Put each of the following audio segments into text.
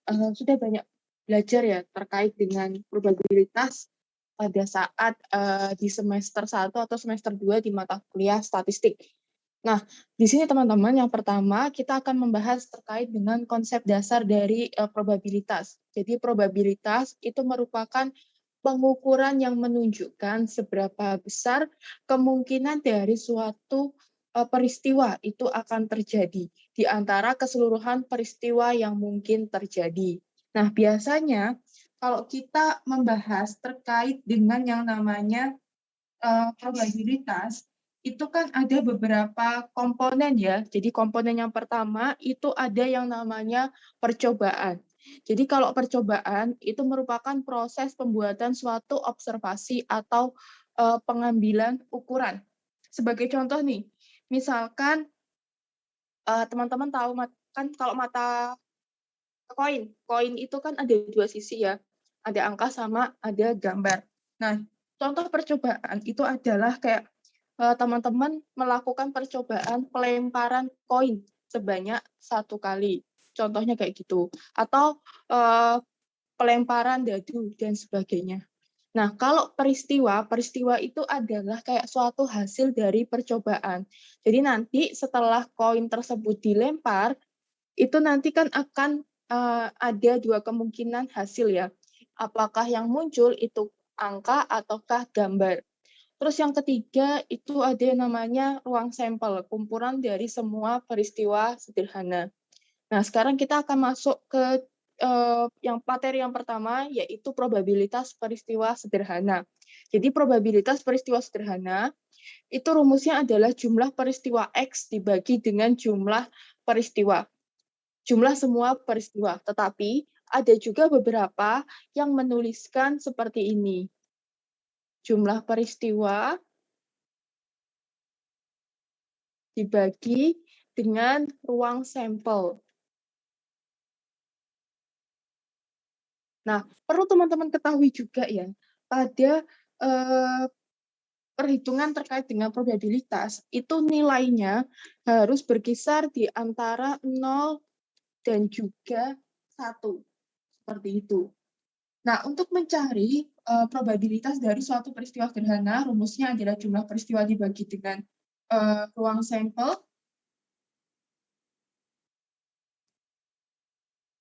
sudah banyak belajar ya terkait dengan probabilitas pada saat di semester 1 atau semester 2 di mata kuliah statistik. Nah, di sini teman-teman yang pertama kita akan membahas terkait dengan konsep dasar dari probabilitas. Jadi probabilitas itu merupakan pengukuran yang menunjukkan seberapa besar kemungkinan dari suatu peristiwa itu akan terjadi di antara keseluruhan peristiwa yang mungkin terjadi. Nah, biasanya kalau kita membahas terkait dengan yang namanya probabilitas, itu kan ada beberapa komponen ya. Jadi komponen yang pertama itu ada yang namanya percobaan. Jadi kalau percobaan itu merupakan proses pembuatan suatu observasi atau pengambilan ukuran. Sebagai contoh nih, misalkan teman-teman tahu kan kalau mata koin itu kan ada dua sisi ya, ada angka sama ada gambar. Nah, contoh percobaan itu adalah kayak teman-teman melakukan percobaan pelemparan koin sebanyak 1 kali. Contohnya kayak gitu. Atau pelemparan dadu dan sebagainya. Nah, kalau peristiwa itu adalah kayak suatu hasil dari percobaan. Jadi nanti setelah koin tersebut dilempar, itu nanti kan akan ada dua kemungkinan hasil ya. Apakah yang muncul itu angka ataukah gambar. Terus yang ketiga itu ada yang namanya ruang sampel, kumpulan dari semua peristiwa sederhana. Nah, sekarang kita akan masuk ke yang materi yang pertama, yaitu probabilitas peristiwa sederhana. Jadi probabilitas peristiwa sederhana itu rumusnya adalah jumlah peristiwa X dibagi dengan jumlah peristiwa. Jumlah semua peristiwa. Tetapi ada juga beberapa yang menuliskan seperti ini. Jumlah peristiwa dibagi dengan ruang sampel. Nah, perlu teman-teman ketahui juga ya, pada perhitungan terkait dengan probabilitas, itu nilainya harus berkisar di antara 0 dan juga 1. Seperti itu. Nah, untuk mencari probabilitas dari suatu peristiwa sederhana, rumusnya adalah jumlah peristiwa dibagi dengan ruang sampel.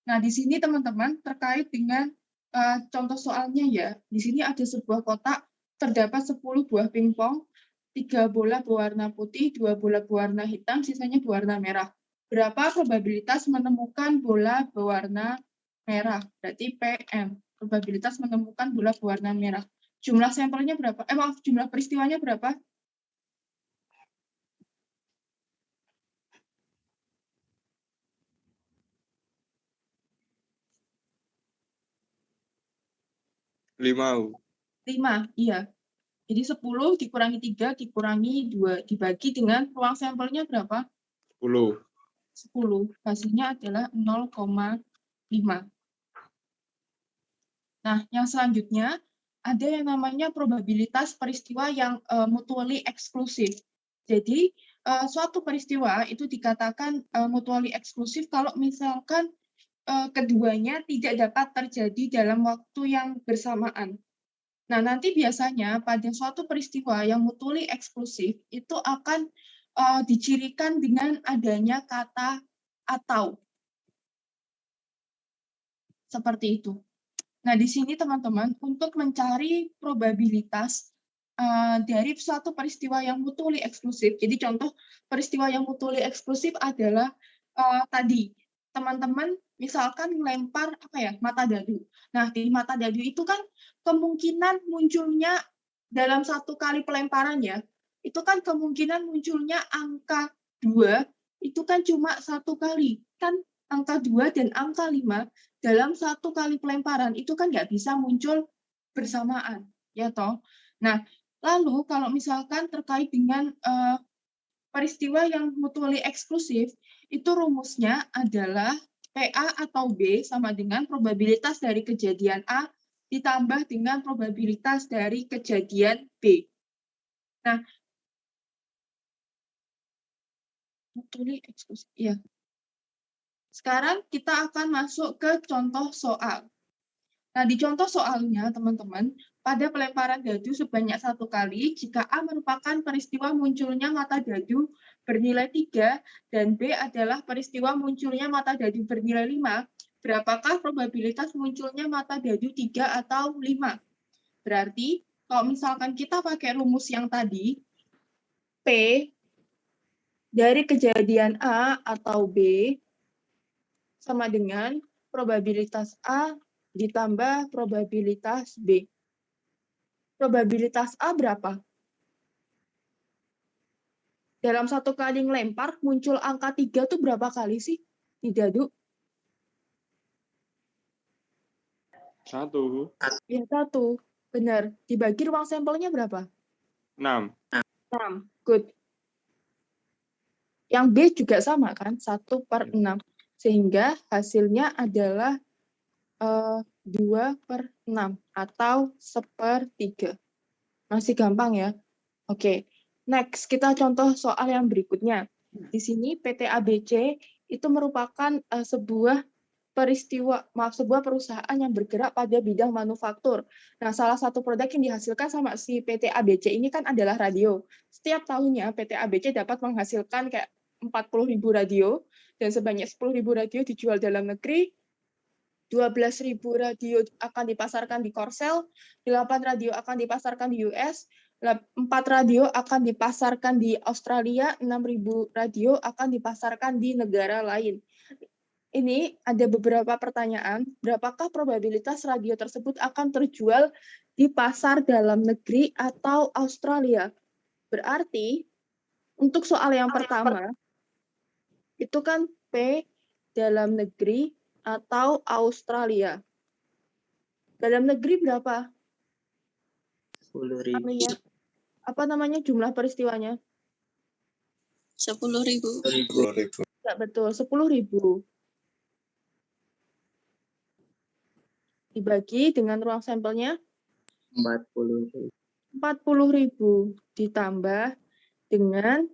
Nah, di sini teman-teman terkait dengan contoh soalnya ya. Di sini ada sebuah kotak, terdapat 10 buah pingpong, 3 bola berwarna putih, 2 bola berwarna hitam, sisanya berwarna merah. Berapa probabilitas menemukan bola berwarna merah? Berarti PM. Probabilitas menemukan bola berwarna merah. Jumlah sampelnya berapa? Maaf, jumlah peristiwanya berapa? 5. 5, iya. Jadi 10 dikurangi 3 dikurangi 2 dibagi dengan ruang sampelnya berapa? 10. 10. Hasilnya adalah 0,5. Nah, yang selanjutnya ada yang namanya probabilitas peristiwa yang mutually eksklusif. Jadi, suatu peristiwa itu dikatakan mutually eksklusif kalau misalkan keduanya tidak dapat terjadi dalam waktu yang bersamaan. Nah, nanti biasanya pada suatu peristiwa yang mutually eksklusif itu akan dicirikan dengan adanya kata atau. Seperti itu. Nah, di sini teman-teman, untuk mencari probabilitas dari suatu peristiwa yang mutually eksklusif, jadi contoh peristiwa yang mutually eksklusif adalah tadi, teman-teman misalkan melempar mata dadu. Nah, di mata dadu itu kan kemungkinan munculnya dalam 1 kali pelemparan ya, itu kan kemungkinan munculnya angka 2 itu kan cuma 1 kali. Kan angka 2 dan angka 5 dalam 1 kali pelemparan itu kan nggak bisa muncul bersamaan, ya toh. Nah, lalu kalau misalkan terkait dengan peristiwa yang mutually eksklusif, itu rumusnya adalah PA atau B sama dengan probabilitas dari kejadian A ditambah dengan probabilitas dari kejadian B. Nah, mutually eksklusif, ya. Sekarang kita akan masuk ke contoh soal. Nah, di contoh soalnya, teman-teman, pada pelemparan dadu sebanyak 1 kali, jika A merupakan peristiwa munculnya mata dadu bernilai 3, dan B adalah peristiwa munculnya mata dadu bernilai 5, berapakah probabilitas munculnya mata dadu 3 atau 5? Berarti, kalau misalkan kita pakai rumus yang tadi, P dari kejadian A atau B sama dengan probabilitas A ditambah probabilitas B. Probabilitas A berapa? Dalam 1 kali ngelempar, muncul angka 3 tuh berapa kali sih di dadu? 1. Ya, 1. Benar. Dibagi ruang sampelnya berapa? 6. 6. Good. Yang B juga sama kan? 1/6. Sehingga hasilnya adalah 2/6 atau 1/3. Masih gampang ya? Oke. Next, kita contoh soal yang berikutnya. Di sini PT ABC itu merupakan sebuah perusahaan yang bergerak pada bidang manufaktur. Nah, salah satu produk yang dihasilkan sama si PT ABC ini kan adalah radio. Setiap tahunnya PT ABC dapat menghasilkan kayak 40.000 radio, dan sebanyak 10.000 radio dijual dalam negeri, 12.000 radio akan dipasarkan di Korsel, 8 radio akan dipasarkan di US, 4 radio akan dipasarkan di Australia, 6.000 radio akan dipasarkan di negara lain. Ini ada beberapa pertanyaan. Berapakah probabilitas radio tersebut akan terjual di pasar dalam negeri atau Australia? Berarti, untuk soal yang pertama, itu kan P dalam negeri atau Australia. Dalam negeri berapa? 10.000. Amelia? Apa namanya jumlah peristiwanya? 10.000. 10.000. Tidak betul, 10.000. Dibagi dengan ruang sampelnya 40.000. 40.000 ditambah dengan,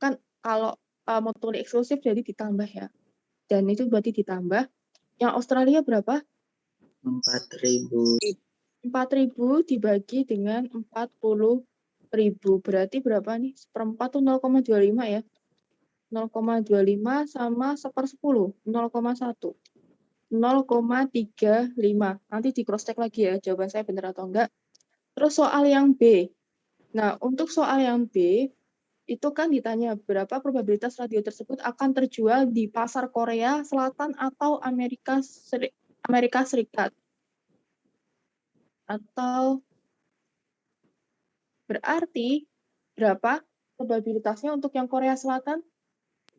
kan kalau mutuli eksklusif jadi ditambah ya. Dan itu berarti ditambah. Yang Australia berapa? 4.000. 4.000 dibagi dengan 40.000. Berarti berapa nih? 1/4 tuh 0,25 ya. 0,25 sama 1/10. 0,1. 0,35. Nanti di cross check lagi ya jawaban saya benar atau enggak. Terus soal yang B. Nah, untuk soal yang B itu kan ditanya berapa probabilitas radio tersebut akan terjual di pasar Korea Selatan atau Amerika Serikat. Atau berarti berapa probabilitasnya untuk yang Korea Selatan?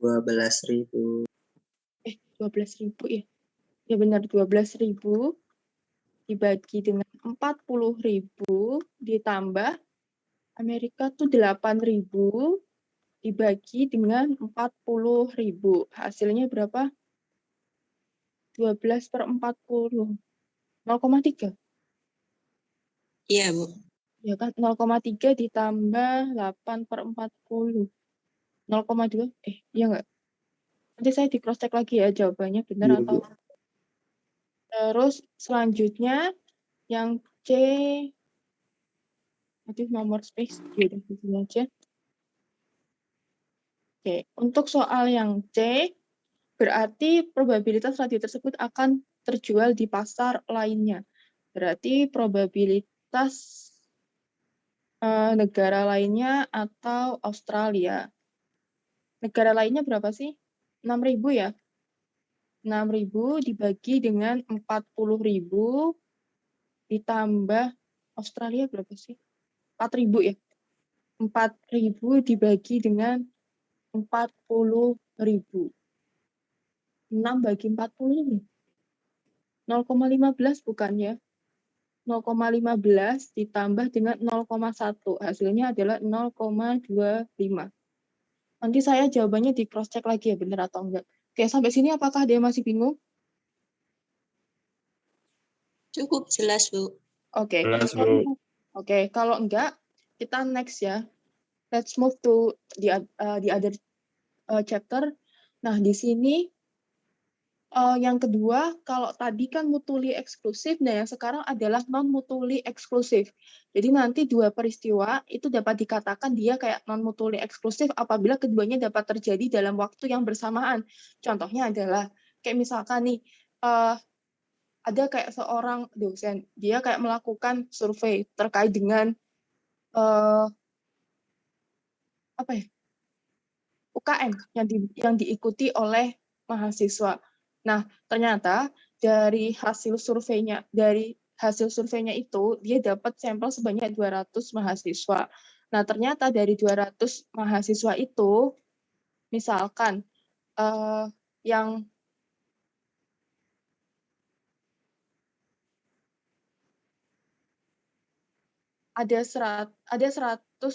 12.000. 12.000 ya. Ya benar, 12.000 dibagi dengan 40.000 ditambah Amerika tuh 8.000 dibagi dengan 40.000. Hasilnya berapa? 12/40. 0,3. Iya, Bu. Ya kan, 0,3 ditambah 8/40. 0,2. Iya nggak? Nanti saya di cross check lagi ya jawabannya benar Iya, atau. Bu. Terus selanjutnya yang C, nanti nomor space, ya udah di sini aja. Oke, untuk soal yang C, berarti probabilitas radio tersebut akan terjual di pasar lainnya. Berarti probabilitas negara lainnya atau Australia. Negara lainnya berapa sih? 6.000 ya? 6.000 dibagi dengan 40.000 ditambah Australia berapa sih? 4.000 ya? 4.000 dibagi dengan 40.000. 6 bagi 40 0,15 bukan ya? 0,15 ditambah dengan 0,1. Hasilnya adalah 0,25. Nanti saya jawabannya di cross check lagi ya benar atau enggak. Oke, sampai sini apakah dia masih bingung? Cukup jelas, Bu. Oke. Jelas, Bu. Oke, kalau enggak, kita next ya. Let's move to the other chapter. Nah, di sini Yang kedua, kalau tadi kan mutually eksklusif, nah yang sekarang adalah non-mutually eksklusif. Jadi nanti dua peristiwa itu dapat dikatakan dia kayak non-mutually eksklusif apabila keduanya dapat terjadi dalam waktu yang bersamaan. Contohnya adalah, kayak misalkan nih, ada kayak seorang dosen, dia kayak melakukan survei terkait dengan apa ya, UKM yang diikuti oleh mahasiswa. Nah, ternyata dari hasil surveinya itu dia dapat sampel sebanyak 200 mahasiswa. Nah, ternyata dari 200 mahasiswa itu misalkan yang ada 100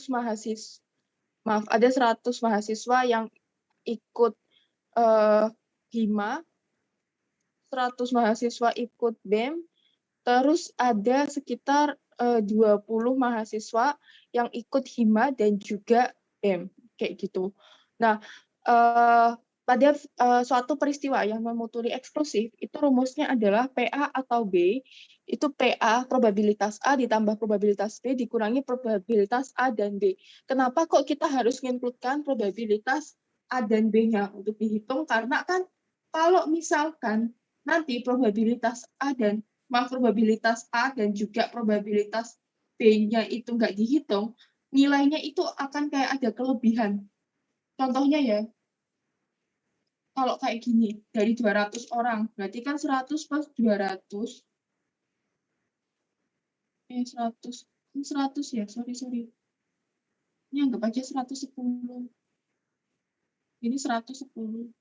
mahasiswa, ada 100 mahasiswa yang ikut HIMA, 100 mahasiswa ikut BEM, terus ada sekitar 20 mahasiswa yang ikut HIMA dan juga BEM, kayak gitu. Nah, pada suatu peristiwa yang non-mutually eksklusif, itu rumusnya adalah PA atau B, itu PA probabilitas A ditambah probabilitas B dikurangi probabilitas A dan B. Kenapa kok kita harus menginputkan probabilitas A dan B-nya untuk dihitung? Karena kan kalau misalkan nanti probabilitas A dan juga probabilitas B-nya itu nggak dihitung, nilainya itu akan kayak ada kelebihan. Contohnya ya, kalau kayak gini, dari 200 orang, berarti kan 100 plus 200, 100 ya, sorry. Ini anggap aja 110. Ini 110.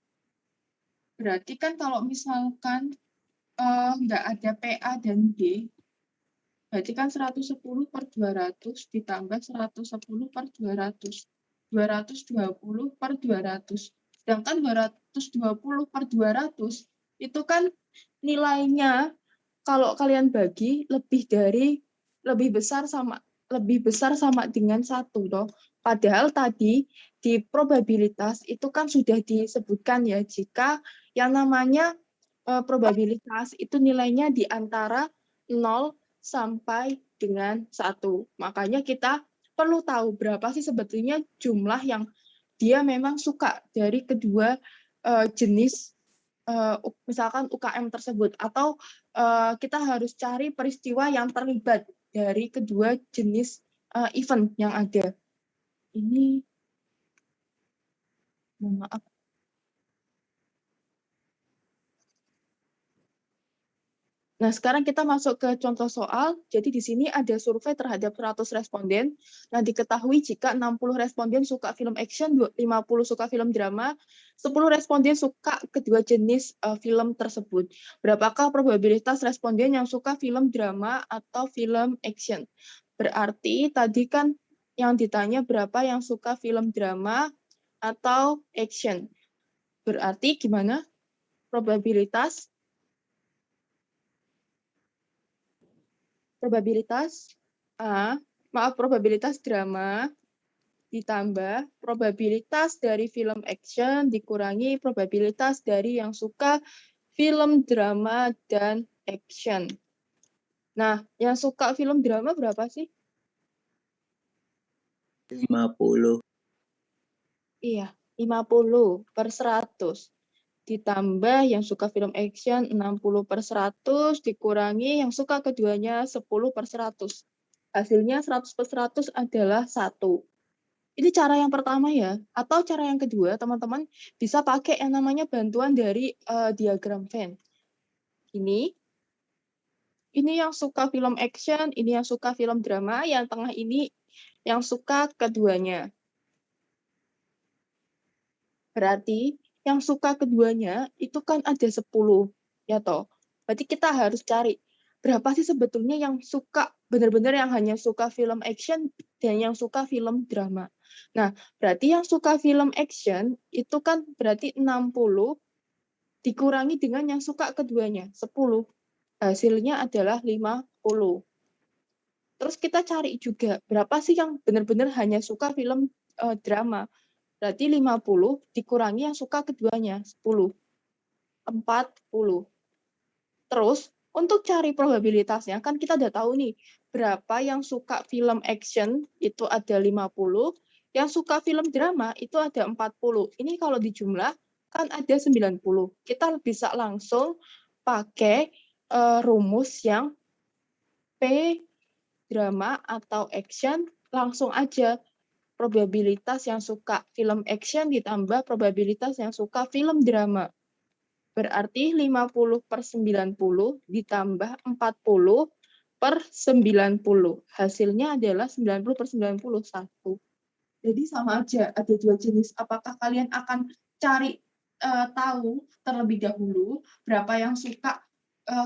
Berarti kan kalau misalkan nggak ada PA dan B, berarti kan 110 per 200 ditambah 110 per 200. 220 per 200. Sedangkan 220 per 200 itu kan nilainya kalau kalian bagi lebih besar sama dengan 1 toh. Padahal tadi di probabilitas itu kan sudah disebutkan ya, jika yang namanya probabilitas itu nilainya di antara 0 sampai dengan 1. Makanya kita perlu tahu berapa sih sebetulnya jumlah yang dia memang suka dari kedua jenis misalkan UKM tersebut, atau kita harus cari peristiwa yang terlibat dari kedua jenis event yang ada. Ini, mohon maaf. Nah, sekarang kita masuk ke contoh soal. Jadi di sini ada survei terhadap 100 responden. Nah, diketahui jika 60 responden suka film action, 50 suka film drama, 10 responden suka kedua jenis film tersebut. Berapakah probabilitas responden yang suka film drama atau film action? Berarti tadi kan yang ditanya berapa yang suka film drama atau action. Berarti gimana? Probabilitas probabilitas drama ditambah probabilitas dari film action dikurangi probabilitas dari yang suka film drama dan action. Nah, yang suka film drama berapa sih? 50. Iya, 50 per 100. Ditambah yang suka film action 60 per 100, dikurangi yang suka keduanya 10 per 100. Hasilnya 100 per 100 adalah 1. Ini cara yang pertama ya. Atau cara yang kedua, teman-teman bisa pakai yang namanya bantuan dari diagram Venn. Ini yang suka film action, ini yang suka film drama, yang tengah ini yang suka keduanya. Berarti yang suka keduanya itu kan ada 10, ya toh. Berarti kita harus cari berapa sih sebetulnya yang suka benar-benar yang hanya suka film action dan yang suka film drama. Nah, berarti yang suka film action itu kan berarti 60 dikurangi dengan yang suka keduanya, 10. Hasilnya adalah 50. Terus kita cari juga berapa sih yang benar-benar hanya suka film drama. Berarti 50 dikurangi yang suka keduanya, 10. 40. Terus, untuk cari probabilitasnya, kan kita udah tahu nih, berapa yang suka film action, itu ada 50, yang suka film drama, itu ada 40. Ini kalau dijumlah, kan ada 90. Kita bisa langsung pakai rumus yang P drama atau action, langsung aja probabilitas yang suka film action ditambah probabilitas yang suka film drama. Berarti 50/90 ditambah 40/90. Hasilnya adalah 90/91. Jadi sama aja, ada dua jenis. Apakah kalian akan cari tahu terlebih dahulu berapa yang suka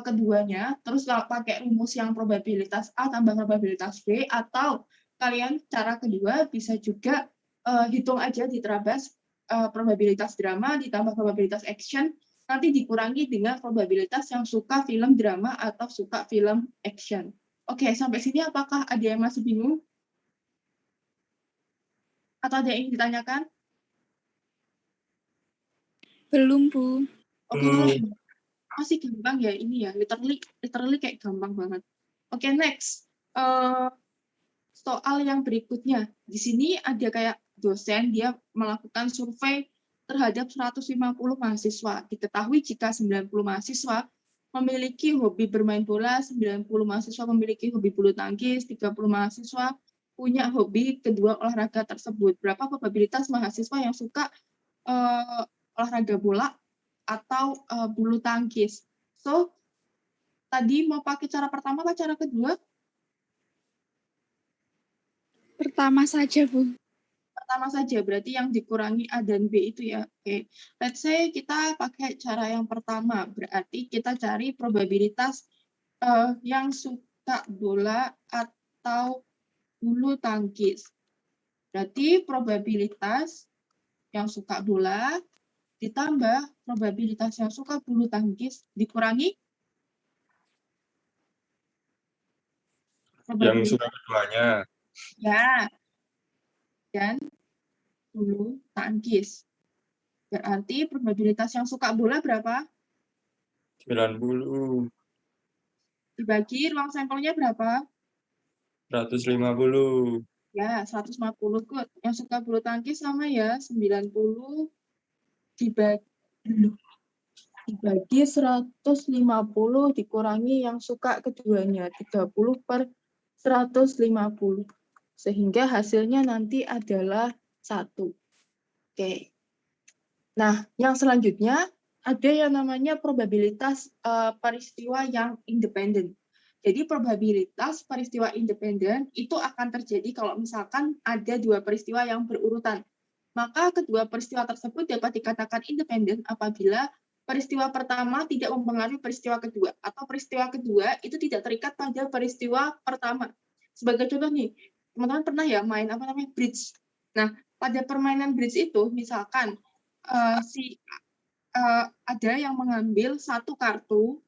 keduanya, terus pakai rumus yang probabilitas A tambah probabilitas B, atau kalian cara kedua bisa juga hitung aja di Terabas probabilitas drama ditambah probabilitas action, nanti dikurangi dengan probabilitas yang suka film drama atau suka film action. Oke, sampai sini apakah ada yang masih bingung? Atau ada yang ingin ditanyakan? Belum, Bu. Oke, kalau masih gampang ya ini ya, literally kayak gampang banget. Oke, next. Soal yang berikutnya. Di sini ada kayak dosen, dia melakukan survei terhadap 150 mahasiswa. Diketahui jika 90 mahasiswa memiliki hobi bermain bola, 90 mahasiswa memiliki hobi bulu tangkis, 30 mahasiswa punya hobi kedua olahraga tersebut. Berapa probabilitas mahasiswa yang suka olahraga bola atau bulu tangkis? So, tadi mau pakai cara pertama atau cara kedua? Pertama saja, Bu. Pertama saja, berarti yang dikurangi A dan B itu ya. Oke, let's say kita pakai cara yang pertama, berarti kita cari probabilitas yang suka bola atau bulu tangkis. Berarti probabilitas yang suka bola ditambah probabilitas yang suka bulu tangkis dikurangi Yang suka keduanya. Ya, dan bulu tangkis. Berarti probabilitas yang suka bola berapa? 90. Dibagi ruang sampelnya berapa? 150. Ya, 150. Good. Yang suka bulu tangkis sama ya, 90 dibagi 150 dikurangi yang suka keduanya, 30/150. Sehingga hasilnya nanti adalah 1. Oke. Nah, yang selanjutnya ada yang namanya probabilitas peristiwa yang independen. Jadi probabilitas peristiwa independen itu akan terjadi kalau misalkan ada dua peristiwa yang berurutan. Maka kedua peristiwa tersebut dapat dikatakan independen apabila peristiwa pertama tidak mempengaruhi peristiwa kedua, atau peristiwa kedua itu tidak terikat pada peristiwa pertama. Sebagai contoh nih, teman-teman pernah ya main bridge. Nah, pada permainan bridge itu misalkan ada yang mengambil satu kartu,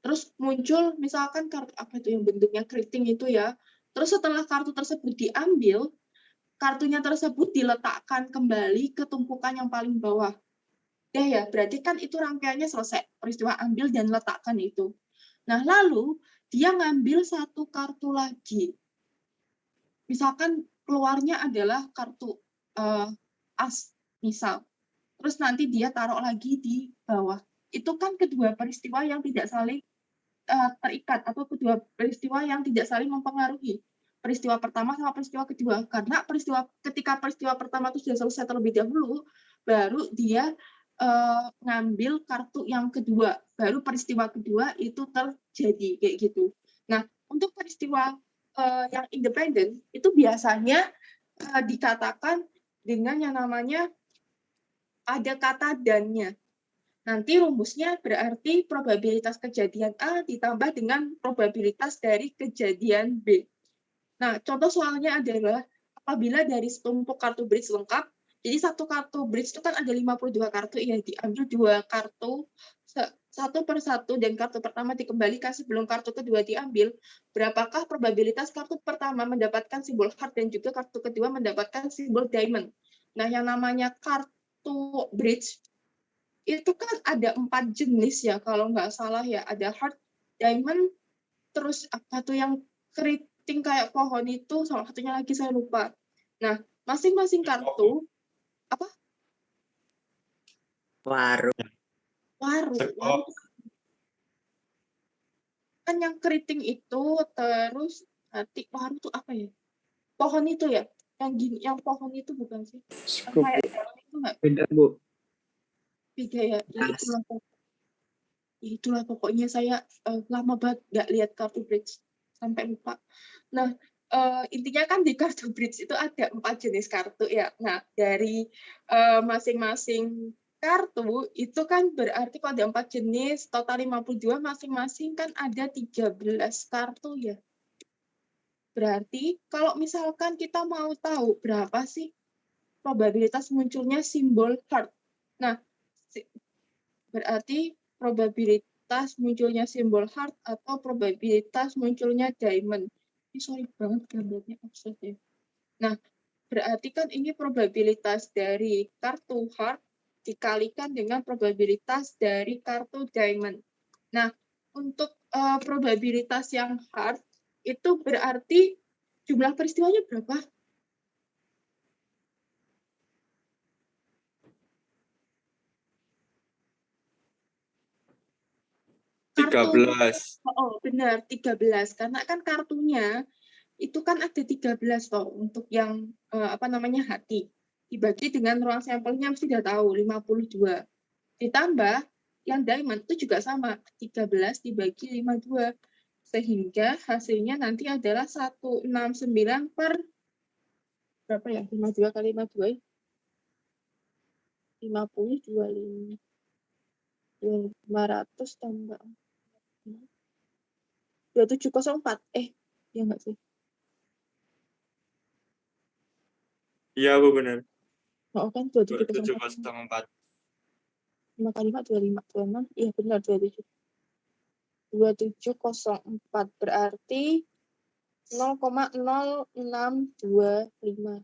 terus muncul misalkan kartu apa itu yang bentuknya keriting itu ya, terus setelah kartu tersebut diambil, kartunya tersebut diletakkan kembali ke tumpukan yang paling bawah. Ya, berarti kan itu rangkaiannya selesai, peristiwa ambil dan letakkan itu. Nah, lalu dia ngambil satu kartu lagi. Misalkan keluarnya adalah kartu as, misal. Terus nanti dia taruh lagi di bawah. Itu kan kedua peristiwa yang tidak saling terikat, atau kedua peristiwa yang tidak saling mempengaruhi. Peristiwa pertama sama peristiwa kedua. Karena ketika peristiwa pertama itu sudah selesai terlebih dahulu, baru dia ngambil kartu yang kedua. Baru peristiwa kedua itu terjadi, kayak gitu. Nah, untuk peristiwa yang independen, itu biasanya dikatakan dengan yang namanya ada kata dannya. Nanti rumusnya berarti probabilitas kejadian A ditambah dengan probabilitas dari kejadian B. Nah, contoh soalnya adalah apabila dari setumpuk kartu bridge lengkap, jadi satu kartu bridge itu kan ada 52 kartu, ya diambil dua kartu satu per satu dan kartu pertama dikembalikan sebelum kartu kedua diambil, berapakah probabilitas kartu pertama mendapatkan simbol heart dan juga kartu kedua mendapatkan simbol diamond. Nah, yang namanya kartu bridge itu kan ada 4 jenis ya kalau nggak salah ya. Ada heart, diamond, terus apa tuh yang keriting kayak pohon itu, salah satunya lagi saya lupa. Nah, masing-masing kartu apa? Waru. Waru. Waru kan yang keriting itu, terus nanti waru tuh apa ya? Pohon itu ya? Yang gini, yang pohon itu bukan sih? Yang Cukup, kayak Bu. daun itu nggak? Beda, Bu. Beda ya? Ya itulah, itulah pokoknya saya lama banget nggak lihat kartu bridge sampai lupa. Nah, intinya kan di kartu bridge itu ada 4 jenis kartu ya. Nah, dari masing-masing kartu itu kan berarti kalau ada 4 jenis, total 52, masing-masing kan ada 13 kartu ya. Berarti kalau misalkan kita mau tahu berapa sih probabilitas munculnya simbol heart. Nah, berarti probabilitas munculnya simbol heart atau probabilitas munculnya diamond. Ini sorry banget gambarnya absurd ya. Nah, berarti kan ini probabilitas dari kartu heart dikalikan dengan probabilitas dari kartu diamond. Nah, untuk probabilitas yang heart itu berarti jumlah peristiwanya berapa? Kartu, 13. oh benar 13, karena kan kartunya itu kan ada 13 toh untuk yang apa namanya hati. Dibagi dengan ruang sampelnya sudah tahu 52. Ditambah yang diamond itu juga sama, 13 dibagi 52. Sehingga hasilnya nanti adalah 169 per berapa ya? 52 kali 52 50 25 500 tambah 2704. Ya enggak sih? Iya, Bu, benar. Oh kan 2704. 2704. 5 kali 5, 25, 26. Iya benar 27. 2704 berarti 0,0625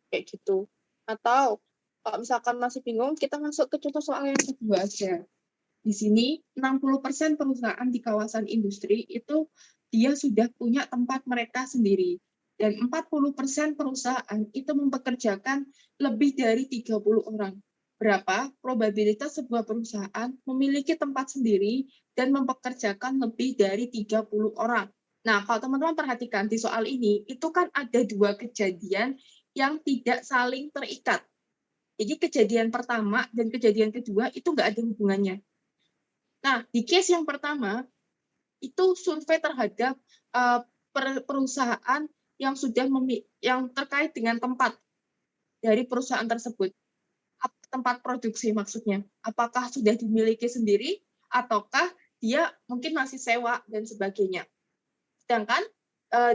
kayak gitu. Atau kalau misalkan masih bingung, kita masuk ke contoh soal yang kedua aja. Di sini 60% perusahaan di kawasan industri itu dia sudah punya tempat mereka sendiri. Dan 40% perusahaan itu mempekerjakan lebih dari 30 orang. Berapa probabilitas sebuah perusahaan memiliki tempat sendiri dan mempekerjakan lebih dari 30 orang? Nah, kalau teman-teman perhatikan di soal ini, itu kan ada 2 kejadian yang tidak saling terikat. Jadi kejadian pertama dan kejadian kedua itu nggak ada hubungannya. Nah, di case yang pertama, itu survei terhadap perusahaan yang sudah yang terkait dengan tempat dari perusahaan tersebut. Tempat produksi maksudnya. Apakah sudah dimiliki sendiri, ataukah dia mungkin masih sewa, dan sebagainya. Sedangkan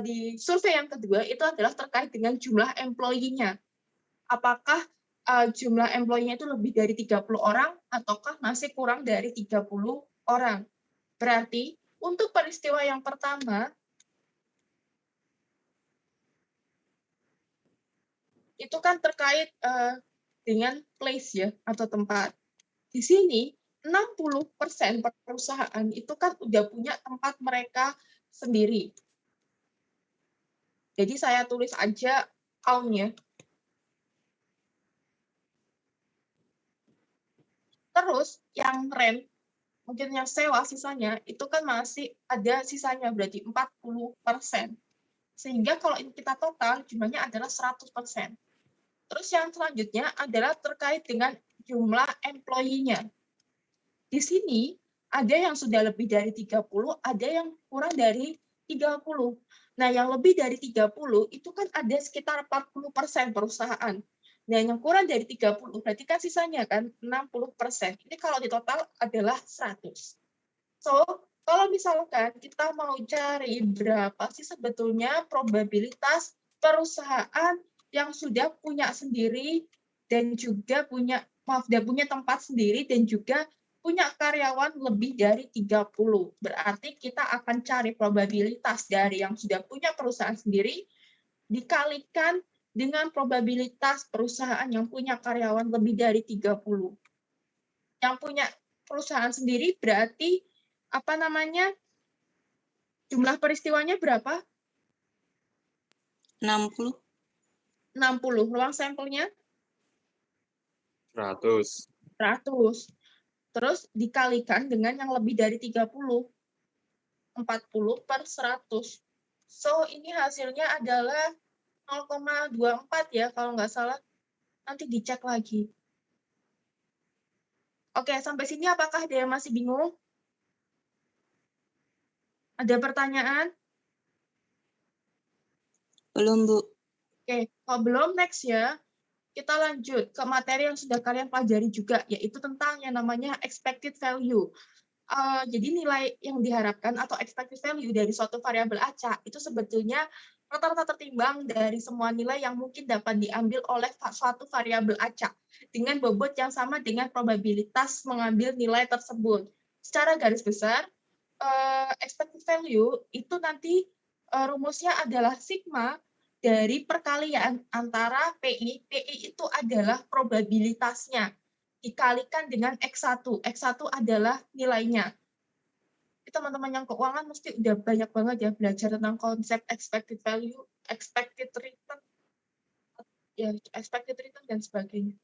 di survei yang kedua, itu adalah terkait dengan jumlah employee-nya. Apakah jumlah employee-nya itu lebih dari 30 orang, ataukah masih kurang dari 30 orang. Berarti untuk peristiwa yang pertama, itu kan terkait dengan place ya, atau tempat. Di sini 60% perusahaan itu kan udah punya tempat mereka sendiri. Jadi saya tulis aja own-nya. Terus yang rent, mungkin yang sewa sisanya, itu kan masih ada sisanya, berarti 40%. Sehingga kalau kita total, jumlahnya adalah 100%. Terus yang selanjutnya adalah terkait dengan jumlah employee-nya. Di sini ada yang sudah lebih dari 30, ada yang kurang dari 30. Nah, yang lebih dari 30 itu kan ada sekitar 40% perusahaan. Nah, yang kurang dari 30 berarti kan sisanya kan 60%. Ini kalau di total adalah 100. So, kalau misalkan kita mau cari berapa sih sebetulnya probabilitas perusahaan yang sudah punya sendiri dan juga punya tempat sendiri dan juga punya karyawan lebih dari 30. Berarti kita akan cari probabilitas dari yang sudah punya perusahaan sendiri dikalikan dengan probabilitas perusahaan yang punya karyawan lebih dari 30. Yang punya perusahaan sendiri berarti apa namanya? Jumlah peristiwanya berapa? 60. 60. Ruang sampelnya 100. 100. Terus dikalikan dengan yang lebih dari 30. 40 per 100. So, ini hasilnya adalah 0,24 ya, kalau nggak salah. Nanti dicek lagi. Oke, sampai sini apakah ada yang masih bingung? Ada pertanyaan? Belum, Bu. Oke, kalau belum, next ya. Kita lanjut ke materi yang sudah kalian pelajari juga, yaitu tentang yang namanya expected value. Jadi nilai yang diharapkan atau expected value dari suatu variabel acak itu sebetulnya rata-rata tertimbang dari semua nilai yang mungkin dapat diambil oleh suatu variabel acak dengan bobot yang sama dengan probabilitas mengambil nilai tersebut. Secara garis besar, expected value itu nanti rumusnya adalah sigma dari perkalian antara PI. PI itu adalah probabilitasnya dikalikan dengan X1. X1 adalah nilainya. Teman-teman yang keuangan mesti udah banyak banget ya belajar tentang konsep expected value, expected return, ya expected return dan sebagainya.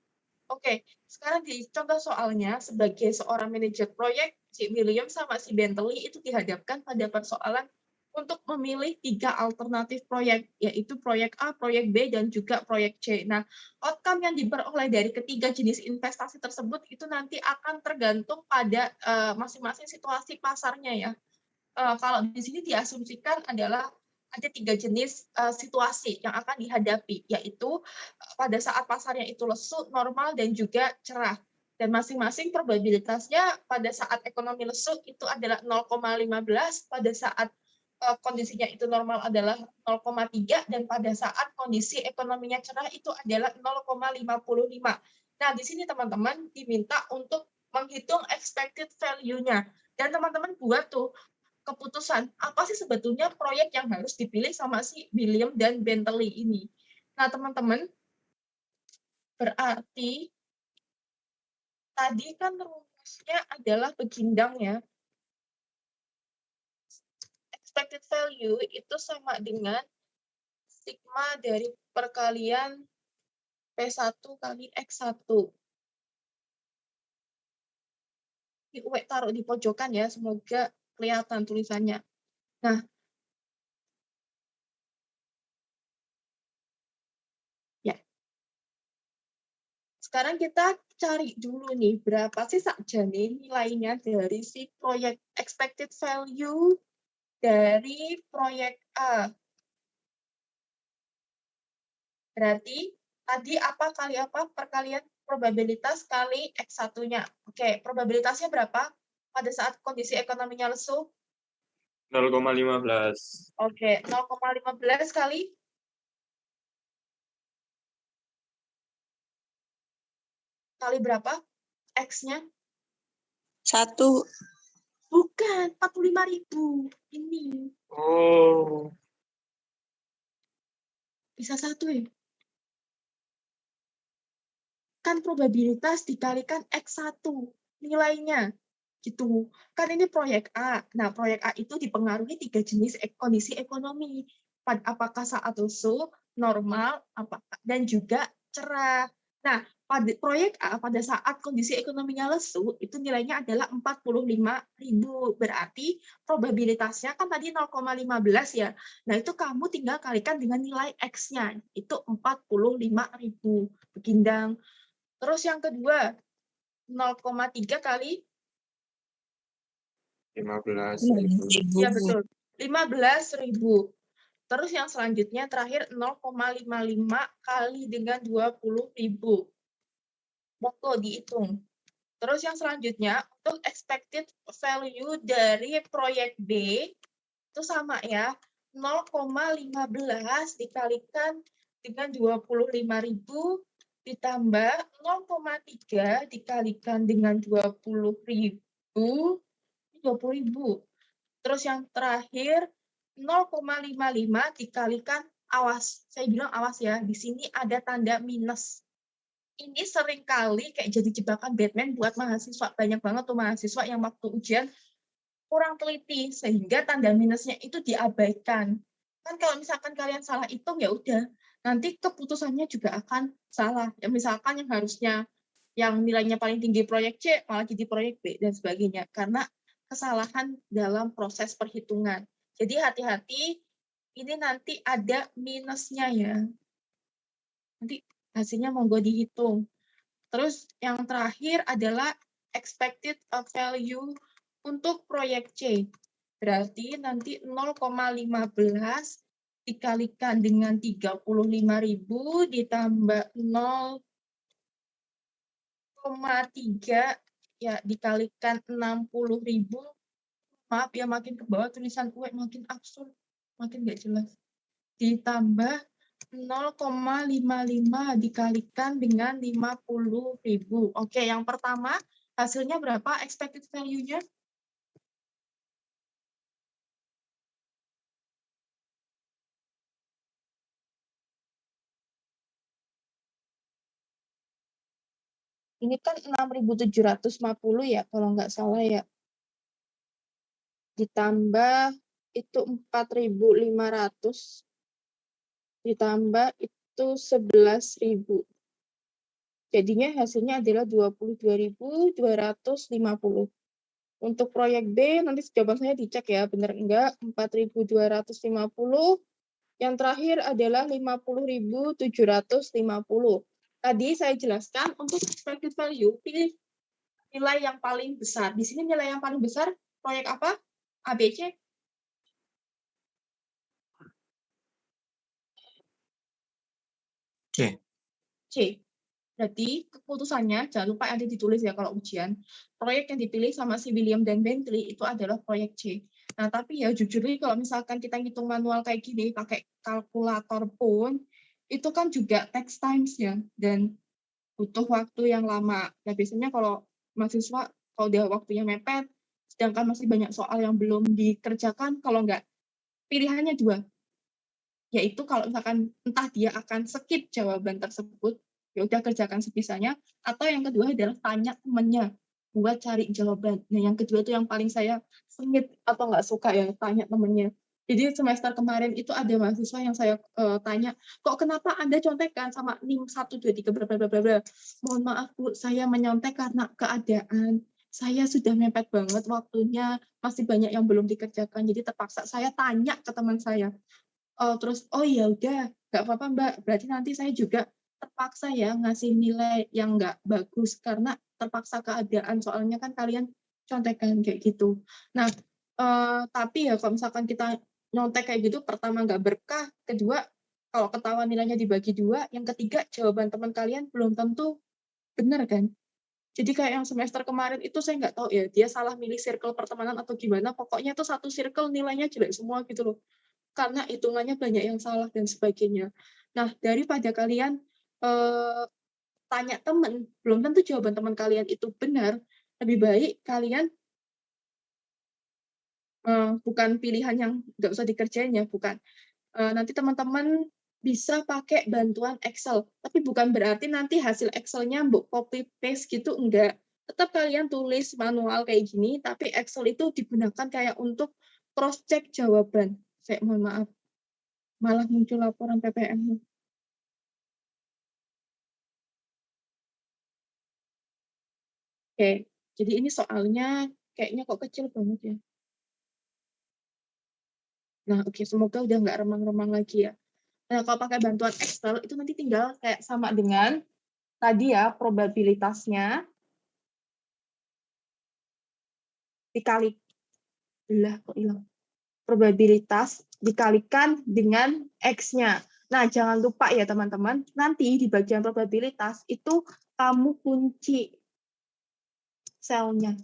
Oke, sekarang di contoh soalnya sebagai seorang manajer proyek, si William sama si Bentley itu dihadapkan pada persoalan untuk memilih 3 alternatif proyek, yaitu proyek A, proyek B, dan juga proyek C. Nah, outcome yang diperoleh dari ketiga jenis investasi tersebut itu nanti akan tergantung pada masing-masing situasi pasarnya ya. Kalau di sini diasumsikan adalah ada 3 jenis situasi yang akan dihadapi, yaitu pada saat pasarnya itu lesu, normal, dan juga cerah. Dan masing-masing probabilitasnya pada saat ekonomi lesu itu adalah 0,15, pada saat kondisinya itu normal adalah 0,3, dan pada saat kondisi ekonominya cerah itu adalah 0,55. Nah, di sini teman-teman diminta untuk menghitung expected value-nya. Dan teman-teman buat tuh keputusan apa sih sebetulnya proyek yang harus dipilih sama si William dan Bentley ini. Nah, teman-teman, berarti tadi kan rumusnya adalah begindang ya. Expected value itu sama dengan sigma dari perkalian P1 kali X1. Uwe taruh di pojokan ya, semoga kelihatan tulisannya. Nah, ya. Sekarang kita cari dulu nih, berapa sih sakjane nilainya dari si proyek expected value dari proyek A. Berarti tadi apa kali apa? Perkalian probabilitas kali X1-nya. Oke, probabilitasnya berapa pada saat kondisi ekonominya lesu? 0,15. Oke, 0,15 kali berapa? X-nya? 1. Bukan, 45.000. Ini. Oh. Bisa 1 ya? Kan probabilitas dikalikan X1 nilainya. Gitu. Kan ini proyek A. Nah, proyek A itu dipengaruhi 3 jenis kondisi ekonomi. Apakah saat lesu, normal, dan juga cerah. Nah, pada proyek A pada saat kondisi ekonominya lesu itu nilainya adalah 45.000. Berarti probabilitasnya kan tadi 0,15 ya. Nah, itu kamu tinggal kalikan dengan nilai X-nya, itu 45.000. Begindang. Terus yang kedua, 0,3 kali 15.000. ya betul, 15.000. Terus yang selanjutnya terakhir 0,55 kali dengan 20.000. Monggo dihitung. Terus yang selanjutnya untuk expected value dari proyek B itu sama ya, 0,15 dikalikan dengan 25.000 ditambah 0,3 dikalikan dengan 20.000. 20.000. Terus yang terakhir 0,55 dikalikan, awas, saya bilang awas ya, di sini ada tanda minus. ini sering kali kayak jadi jebakan Batman buat mahasiswa. Banyak banget tuh mahasiswa yang waktu ujian kurang teliti, sehingga tanda minusnya itu diabaikan. Kan kalau misalkan kalian salah hitung, ya udah, nanti keputusannya juga akan salah. Ya, misalkan yang harusnya yang nilainya paling tinggi proyek C, malah jadi proyek B, dan sebagainya. Karena kesalahan dalam proses perhitungan. Jadi hati-hati, ini nanti ada minusnya ya. Nanti hasilnya monggo dihitung. Terus yang terakhir adalah expected value untuk proyek C. Berarti nanti 0,15 dikalikan dengan 35.000 ditambah 0,3 ya dikalikan 60.000. Maaf ya, makin ke bawah tulisan gue makin absurd, makin nggak jelas. Ditambah 0,55 dikalikan dengan 50.000. Oke, yang pertama hasilnya berapa expected value-nya? Ini kan 6.750 ya, kalau nggak salah ya. Ditambah itu 4.500. Ditambah itu 11.000. Jadinya hasilnya adalah 22.250. Untuk proyek B, nanti jawaban saya dicek ya, benar enggak, 4.250. Yang terakhir adalah 50.750. Tadi saya jelaskan untuk expected value, pilih nilai yang paling besar. Di sini nilai yang paling besar, proyek apa? ABC? C. C. Berarti keputusannya, jangan lupa ada ditulis ya kalau ujian, proyek yang dipilih sama si William dan Bentley itu adalah proyek C. Nah, tapi ya jujur nih kalau misalkan kita ngitung manual kayak gini, pakai kalkulator pun, itu kan juga takes times ya, dan butuh waktu yang lama. Nah, biasanya kalau mahasiswa, kalau udah waktunya mepet, sedangkan masih banyak soal yang belum dikerjakan, kalau nggak, pilihannya dua. Yaitu kalau misalkan entah dia akan skip jawaban tersebut, ya udah kerjakan sebisanya, atau yang kedua adalah tanya temannya buat cari jawaban. Nah, yang kedua itu yang paling saya sengit atau nggak suka ya, tanya temannya. Jadi semester kemarin itu ada mahasiswa yang saya tanya, kok kenapa Anda contekan sama NIM 1, 2, 3, bla bla bla bla. Mohon maaf Bu, saya menyontek karena keadaan. Saya sudah mepet banget waktunya, masih banyak yang belum dikerjakan. Jadi terpaksa saya tanya ke teman saya. Terus, oh ya udah, nggak apa-apa Mbak, berarti nanti saya juga terpaksa ya ngasih nilai yang nggak bagus, karena terpaksa keadaan, soalnya kan kalian contekan kayak gitu. Nah, tapi ya kalau misalkan kita nyontek kayak gitu, pertama nggak berkah, kedua, kalau ketahuan nilainya dibagi dua, yang ketiga, jawaban teman kalian belum tentu benar kan. Jadi kayak yang semester kemarin itu saya nggak tahu ya, dia salah milih circle pertemanan atau gimana, pokoknya itu satu circle nilainya jelek semua gitu loh. Karena hitungannya banyak yang salah dan sebagainya. Nah, daripada kalian tanya teman, belum tentu jawaban teman kalian itu benar, lebih baik kalian bukan pilihan yang nggak usah dikerjain ya, bukan. Nanti teman-teman bisa pakai bantuan Excel, tapi bukan berarti nanti hasil Excel-nya mbok copy paste gitu, enggak. Tetap kalian tulis manual kayak gini, tapi Excel itu digunakan kayak untuk cross check jawaban. Saya mohon maaf. Malah muncul laporan PPM. Oke, jadi ini soalnya kayaknya kok kecil banget ya. Nah, oke, semoga udah nggak remang-remang lagi ya. Nah, kalau pakai bantuan Excel, itu nanti tinggal kayak sama dengan tadi ya, probabilitasnya dikali, kok hilang. Probabilitas dikalikan dengan X-nya. Nah, jangan lupa ya teman-teman, nanti di bagian probabilitas itu kamu kunci selnya.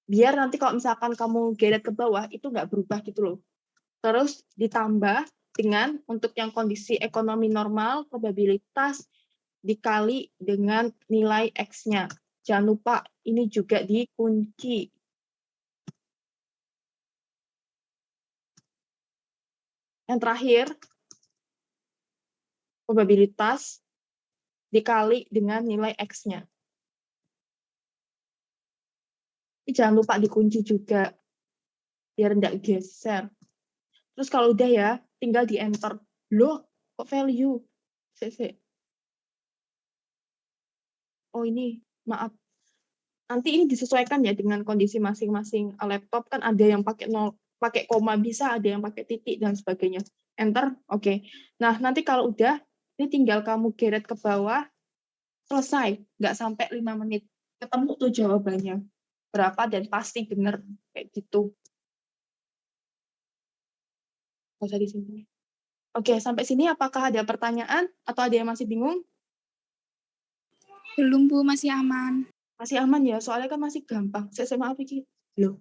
Biar nanti kalau misalkan kamu geret ke bawah, itu nggak berubah gitu loh. Terus ditambah dengan untuk yang kondisi ekonomi normal, probabilitas dikali dengan nilai X-nya. Jangan lupa, ini juga dikunci. Yang terakhir, probabilitas dikali dengan nilai X-nya. Ini jangan lupa dikunci juga, biar nggak geser. Terus kalau udah ya, tinggal di enter. Loh, kok value? Sik. Oh ini, maaf. Nanti ini disesuaikan ya dengan kondisi masing-masing laptop, kan ada yang pakai nol, pakai koma bisa, ada yang pakai titik dan sebagainya. Enter, oke. Nah, nanti kalau udah, ini tinggal kamu geret ke bawah, selesai. Nggak sampai 5 menit. Ketemu tuh jawabannya. Berapa dan pasti benar. Kayak gitu. Nggak usah di sini. Oke, sampai sini apakah ada pertanyaan? Atau ada yang masih bingung? Belum, Bu. Masih aman. Masih aman ya, soalnya kan masih gampang. Saya maaf iki. Loh.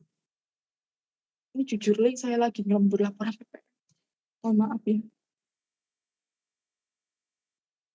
Ini jujur saya lagi ngelembur laporan PPL. Mohon maaf ya.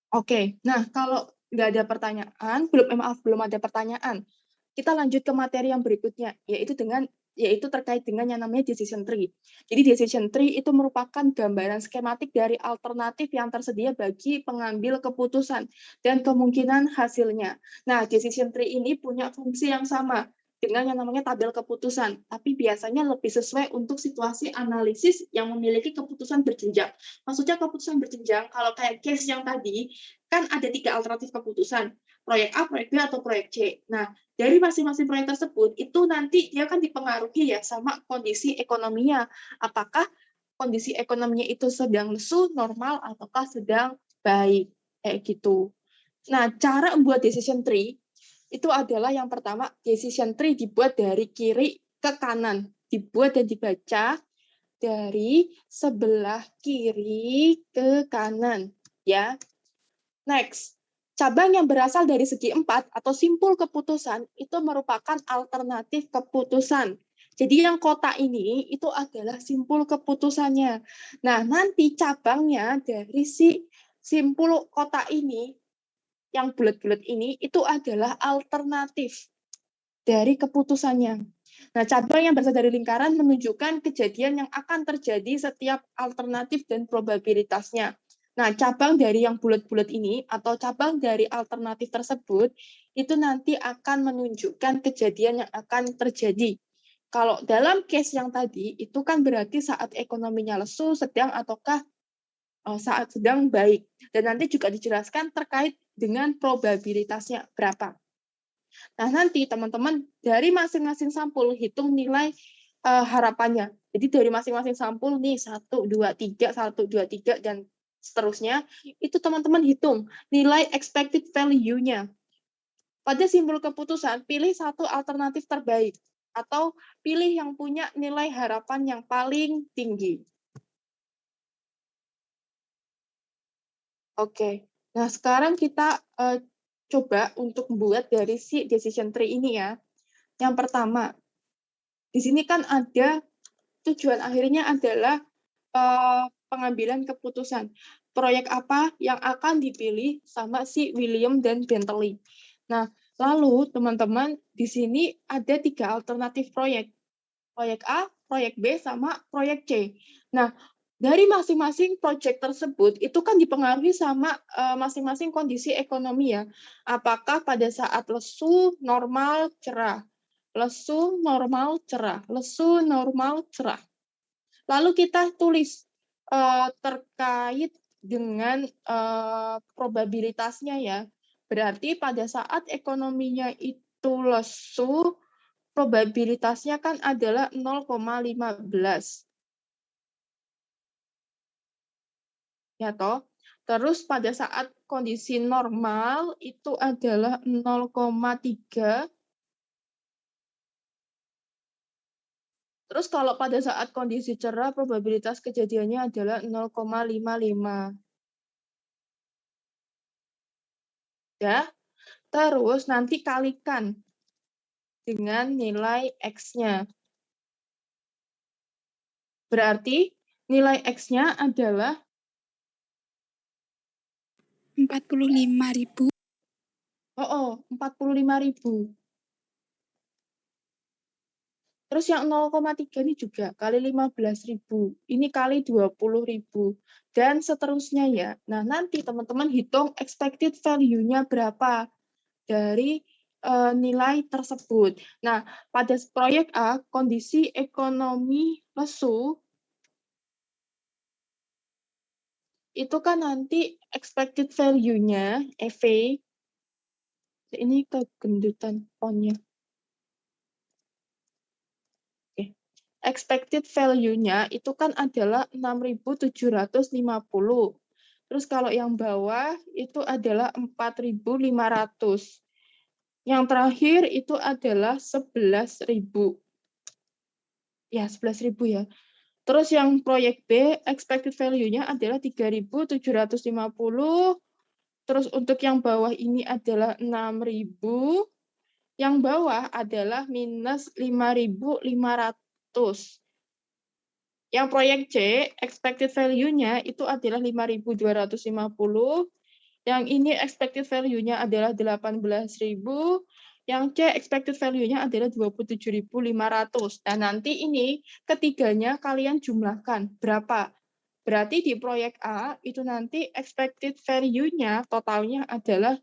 Oke, nah kalau nggak ada pertanyaan, belum ada pertanyaan. Kita lanjut ke materi yang berikutnya, yaitu terkait dengan yang namanya decision tree. Jadi decision tree itu merupakan gambaran skematik dari alternatif yang tersedia bagi pengambil keputusan dan kemungkinan hasilnya. Nah, decision tree ini punya fungsi yang sama dengan yang namanya tabel keputusan, tapi biasanya lebih sesuai untuk situasi analisis yang memiliki keputusan berjenjang. Maksudnya keputusan berjenjang, kalau kayak case yang tadi, kan ada 3 alternatif keputusan, proyek A, proyek B, atau proyek C. Nah, dari masing-masing proyek tersebut, itu nanti dia kan dipengaruhi ya sama kondisi ekonominya. Apakah kondisi ekonominya itu sedang lesu, normal, ataukah sedang baik, kayak gitu. Nah, cara membuat decision tree, itu adalah yang pertama, decision tree dibuat dari kiri ke kanan. Dibuat dan dibaca dari sebelah kiri ke kanan. Ya. Next, cabang yang berasal dari segi 4 atau simpul keputusan itu merupakan alternatif keputusan. Jadi yang kotak ini itu adalah simpul keputusannya. Nah, nanti cabangnya dari si simpul kotak ini, yang bulat-bulat ini, itu adalah alternatif dari keputusannya. Nah, cabang yang berasal dari lingkaran menunjukkan kejadian yang akan terjadi setiap alternatif dan probabilitasnya. Nah, cabang dari yang bulat-bulat ini atau cabang dari alternatif tersebut itu nanti akan menunjukkan kejadian yang akan terjadi. Kalau dalam case yang tadi itu kan berarti saat ekonominya lesu, sedang, ataukah saat sedang baik. Dan nanti juga dijelaskan terkait dengan probabilitasnya berapa. Nah, nanti teman-teman dari masing-masing sampul hitung nilai harapannya. Jadi dari masing-masing sampul nih 1, 2, 3, 1, 2, 3, dan seterusnya, itu teman-teman hitung nilai expected value-nya. Pada simpul keputusan, pilih satu alternatif terbaik, atau pilih yang punya nilai harapan yang paling tinggi. Oke, nah sekarang kita coba untuk membuat dari si decision tree ini ya. Yang pertama, di sini kan ada tujuan akhirnya adalah pengambilan keputusan. Proyek apa yang akan dipilih sama si William dan Bentley. Nah, lalu teman-teman di sini ada 3 alternatif proyek. Proyek A, proyek B, sama proyek C. Nah, dari masing-masing proyek tersebut itu kan dipengaruhi sama masing-masing kondisi ekonomi ya. Apakah pada saat lesu, normal, cerah. Lesu, normal, cerah. Lesu, normal, cerah. Lalu kita tulis terkait dengan probabilitasnya ya. Berarti pada saat ekonominya itu lesu, probabilitasnya kan adalah 0,15. Ya toh. Terus pada saat kondisi normal itu adalah 0,3. Terus kalau pada saat kondisi cerah, probabilitas kejadiannya adalah 0,55. Ya. Terus nanti kalikan dengan nilai X-nya. Berarti nilai X-nya adalah 45.000. 45.000. Terus yang 0,3 ini juga kali 15.000. Ini kali 20.000. Dan seterusnya ya. Nah, nanti teman-teman hitung expected value-nya berapa dari nilai tersebut. Nah, pada proyek A, kondisi ekonomi lesu, itu kan nanti expected value-nya, EV, ini kegendutan font-nya. Expected value-nya itu kan adalah 6.750. Terus kalau yang bawah itu adalah 4.500. Yang terakhir itu adalah 11.000. Ya, 11.000 ya. Terus yang proyek B, expected value-nya adalah 3.750. Terus untuk yang bawah ini adalah 6.000. Yang bawah adalah minus 5.500. Yang proyek C, expected value-nya itu adalah 5.250. Yang ini expected value-nya adalah 18.000. Yang C, expected value-nya adalah 27.500. Dan nanti ini ketiganya kalian jumlahkan. Berapa? Berarti di proyek A, itu nanti expected value-nya totalnya adalah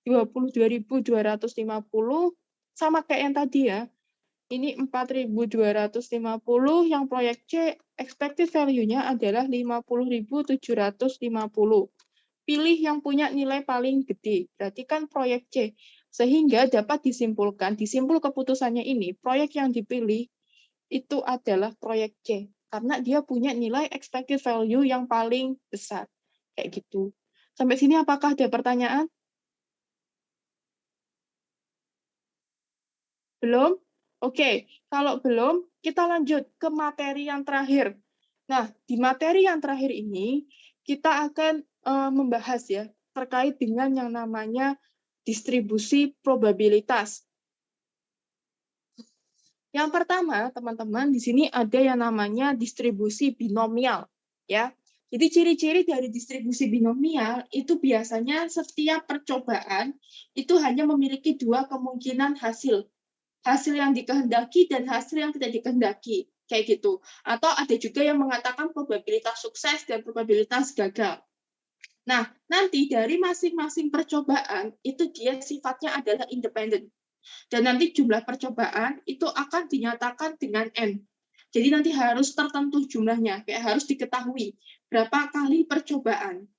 22.250. Sama kayak yang tadi ya. Ini 4.250, yang proyek C expected value-nya adalah 50.750. Pilih yang punya nilai paling gede, berarti kan proyek C. Sehingga dapat disimpulkan, disimpul keputusannya ini, proyek yang dipilih itu adalah proyek C. Karena dia punya nilai expected value yang paling besar. Kayak gitu. Sampai sini apakah ada pertanyaan? Belum? Oke, kalau belum, kita lanjut ke materi yang terakhir. Nah, di materi yang terakhir ini, kita akan membahas ya, terkait dengan yang namanya distribusi probabilitas. Yang pertama, teman-teman, di sini ada yang namanya distribusi binomial. Ya. Jadi ciri-ciri dari distribusi binomial itu biasanya setiap percobaan itu hanya memiliki dua kemungkinan hasil. Hasil yang dikehendaki dan hasil yang tidak dikehendaki, kayak gitu. Atau ada juga yang mengatakan probabilitas sukses dan probabilitas gagal. Nah, nanti dari masing-masing percobaan itu dia sifatnya adalah independen. Dan nanti jumlah percobaan itu akan dinyatakan dengan N. Jadi nanti harus tertentu jumlahnya, kayak harus diketahui berapa kali percobaan.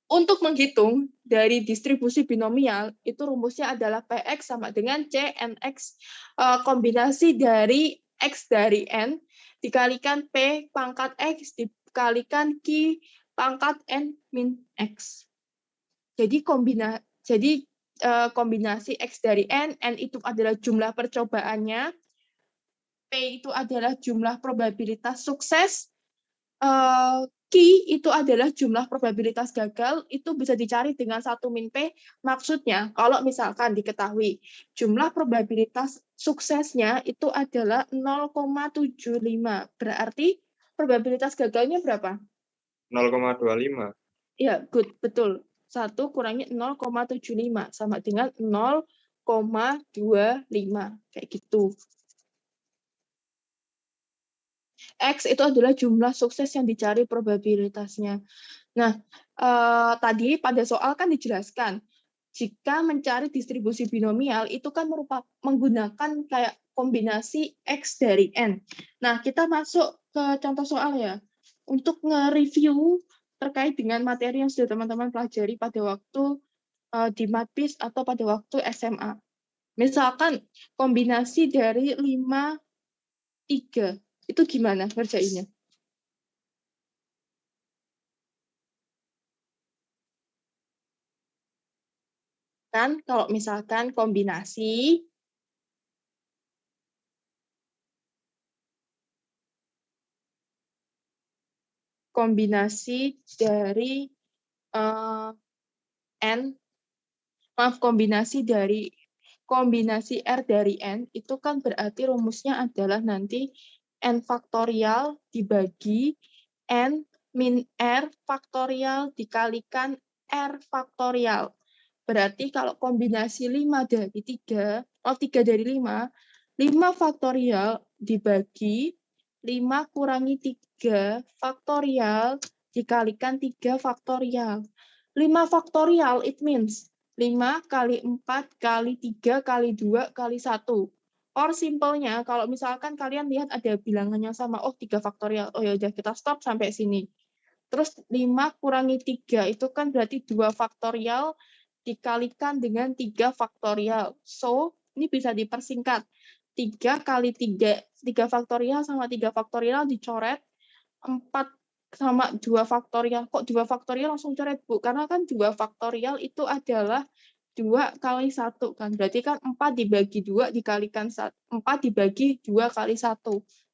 Untuk menghitung dari distribusi binomial, itu rumusnya adalah Px sama dengan Cnx, kombinasi dari X dari N, dikalikan P pangkat X, dikalikan Q pangkat N min X. Jadi kombinasi X dari N itu adalah jumlah percobaannya, P itu adalah jumlah probabilitas sukses, Q itu adalah jumlah probabilitas gagal, itu bisa dicari dengan 1 min P. Maksudnya, kalau misalkan diketahui jumlah probabilitas suksesnya itu adalah 0,75. Berarti probabilitas gagalnya berapa? 0,25. Ya, good, betul. 1 kurangi 0,75 sama dengan 0,25. Kayak gitu. X itu adalah jumlah sukses yang dicari probabilitasnya. Nah, tadi pada soal kan dijelaskan, jika mencari distribusi binomial itu kan menggunakan kayak kombinasi X dari N. Nah, kita masuk ke contoh soal ya. Untuk nge-review terkait dengan materi yang sudah teman-teman pelajari pada waktu di Matbis atau pada waktu SMA. Misalkan kombinasi dari 5, 3. Itu gimana ngerjainnya? Kan kalau misalkan kombinasi dari kombinasi R dari N itu kan berarti rumusnya adalah nanti N faktorial dibagi N min R faktorial dikalikan R faktorial. Berarti kalau kombinasi 5 dari 3, 3 dari 5, 5 faktorial dibagi 5 kurangi 3 faktorial dikalikan 3 faktorial. 5 faktorial it means 5 kali 4 kali 3 kali 2 kali 1. Or simpelnya, kalau misalkan kalian lihat ada bilangannya sama, oh 3 faktorial, oh ya udah kita stop sampai sini. Terus 5 kurangi 3 itu kan berarti 2 faktorial dikalikan dengan 3 faktorial. So, ini bisa dipersingkat. 3 kali 3 faktorial sama 3 faktorial dicoret, 4 sama 2 faktorial. Kok 2 faktorial langsung coret, Bu? Karena kan 2 faktorial itu adalah 2 kali 1 kan. Berarti kan 4 dibagi 2 dikalikan 4 dibagi 2 kali 1.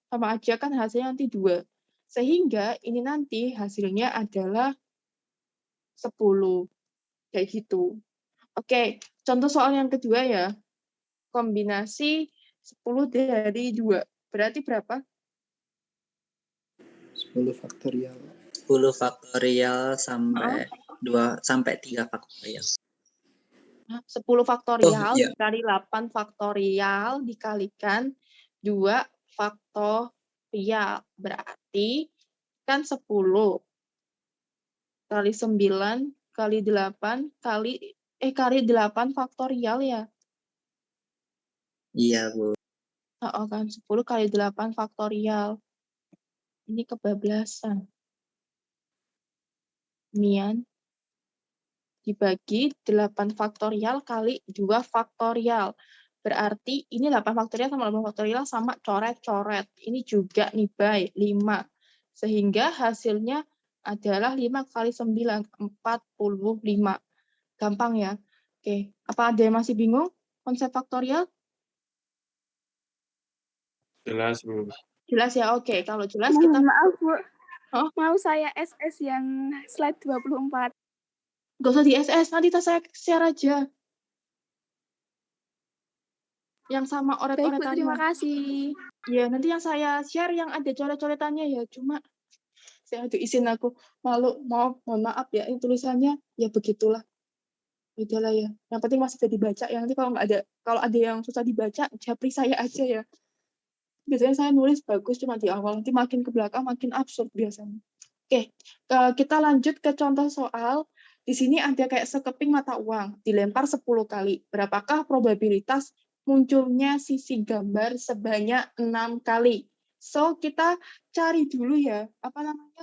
Sama aja kan hasilnya nanti 2. Sehingga ini nanti hasilnya adalah 10. Kayak gitu. Oke, contoh soal yang kedua ya. Kombinasi 10 dari 2. Berarti berapa? 10 faktorial. 10 faktorial sampai 3 faktorial. 10 faktorial Oh, iya. dikali 8 faktorial dikalikan 2 faktorial. Berarti kan 10 kali 9 kali 8 kali 8 faktorial ya. Iya, Bu. Oh, kan 10 kali 8 faktorial. Ini kebablasan. Nian dibagi 8 faktorial kali 2 faktorial. Berarti ini 8 faktorial sama 8 faktorial sama coret-coret. Ini juga nih, by 5. Sehingga hasilnya adalah 5 kali 9, 45. Gampang ya? Oke, apa ada yang masih bingung konsep faktorial? Jelas, Bu. Jelas ya? Oke, kalau jelas kita... Mohon maaf, Bu. Oh? Mau saya SS yang slide 24. Nggak usah di SS, nanti saya share aja. Yang sama Baik, Bu. oret-oretannya. Terima kasih. Ya, nanti yang saya share yang ada coret-coretannya ya. Cuma saya aduh izin aku malu, mohon maaf ya. Ini tulisannya ya begitulah. Udahlah ya. Yang penting masih bisa dibaca. Yang nanti kalau ada yang susah dibaca, japri saya aja ya. Biasanya saya nulis bagus cuma di awal, nanti makin ke belakang makin absurd biasanya. Oke, kita lanjut ke contoh soal. Di sini ada kayak sekeping mata uang, dilempar 10 kali. Berapakah probabilitas munculnya sisi gambar sebanyak 6 kali? So, kita cari dulu ya, apa namanya,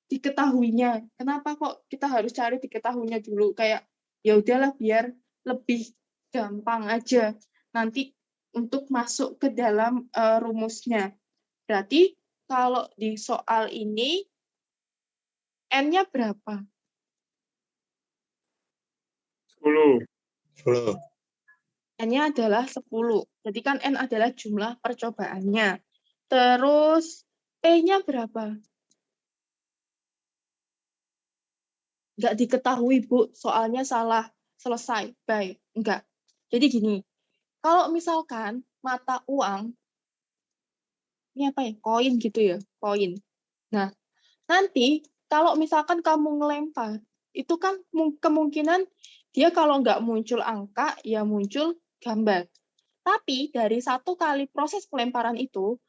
diketahuinya. Kenapa kok kita harus cari diketahuinya dulu? Kayak, ya udahlah biar lebih gampang aja. Nanti untuk masuk ke dalam rumusnya. Berarti kalau di soal ini, N-nya berapa? 10. 10. N-nya adalah 10. Jadi kan N adalah jumlah percobaannya. Terus P-nya berapa? Nggak diketahui, Bu. Soalnya salah. Selesai. Bye. Enggak. Jadi gini, kalau misalkan mata uang, ini apa ya? Koin gitu ya? Koin. Nah, nanti kalau misalkan kamu ngelempar, itu kan kemungkinan dia kalau nggak muncul angka, ya muncul gambar. Tapi dari satu kali proses pelemparan itu,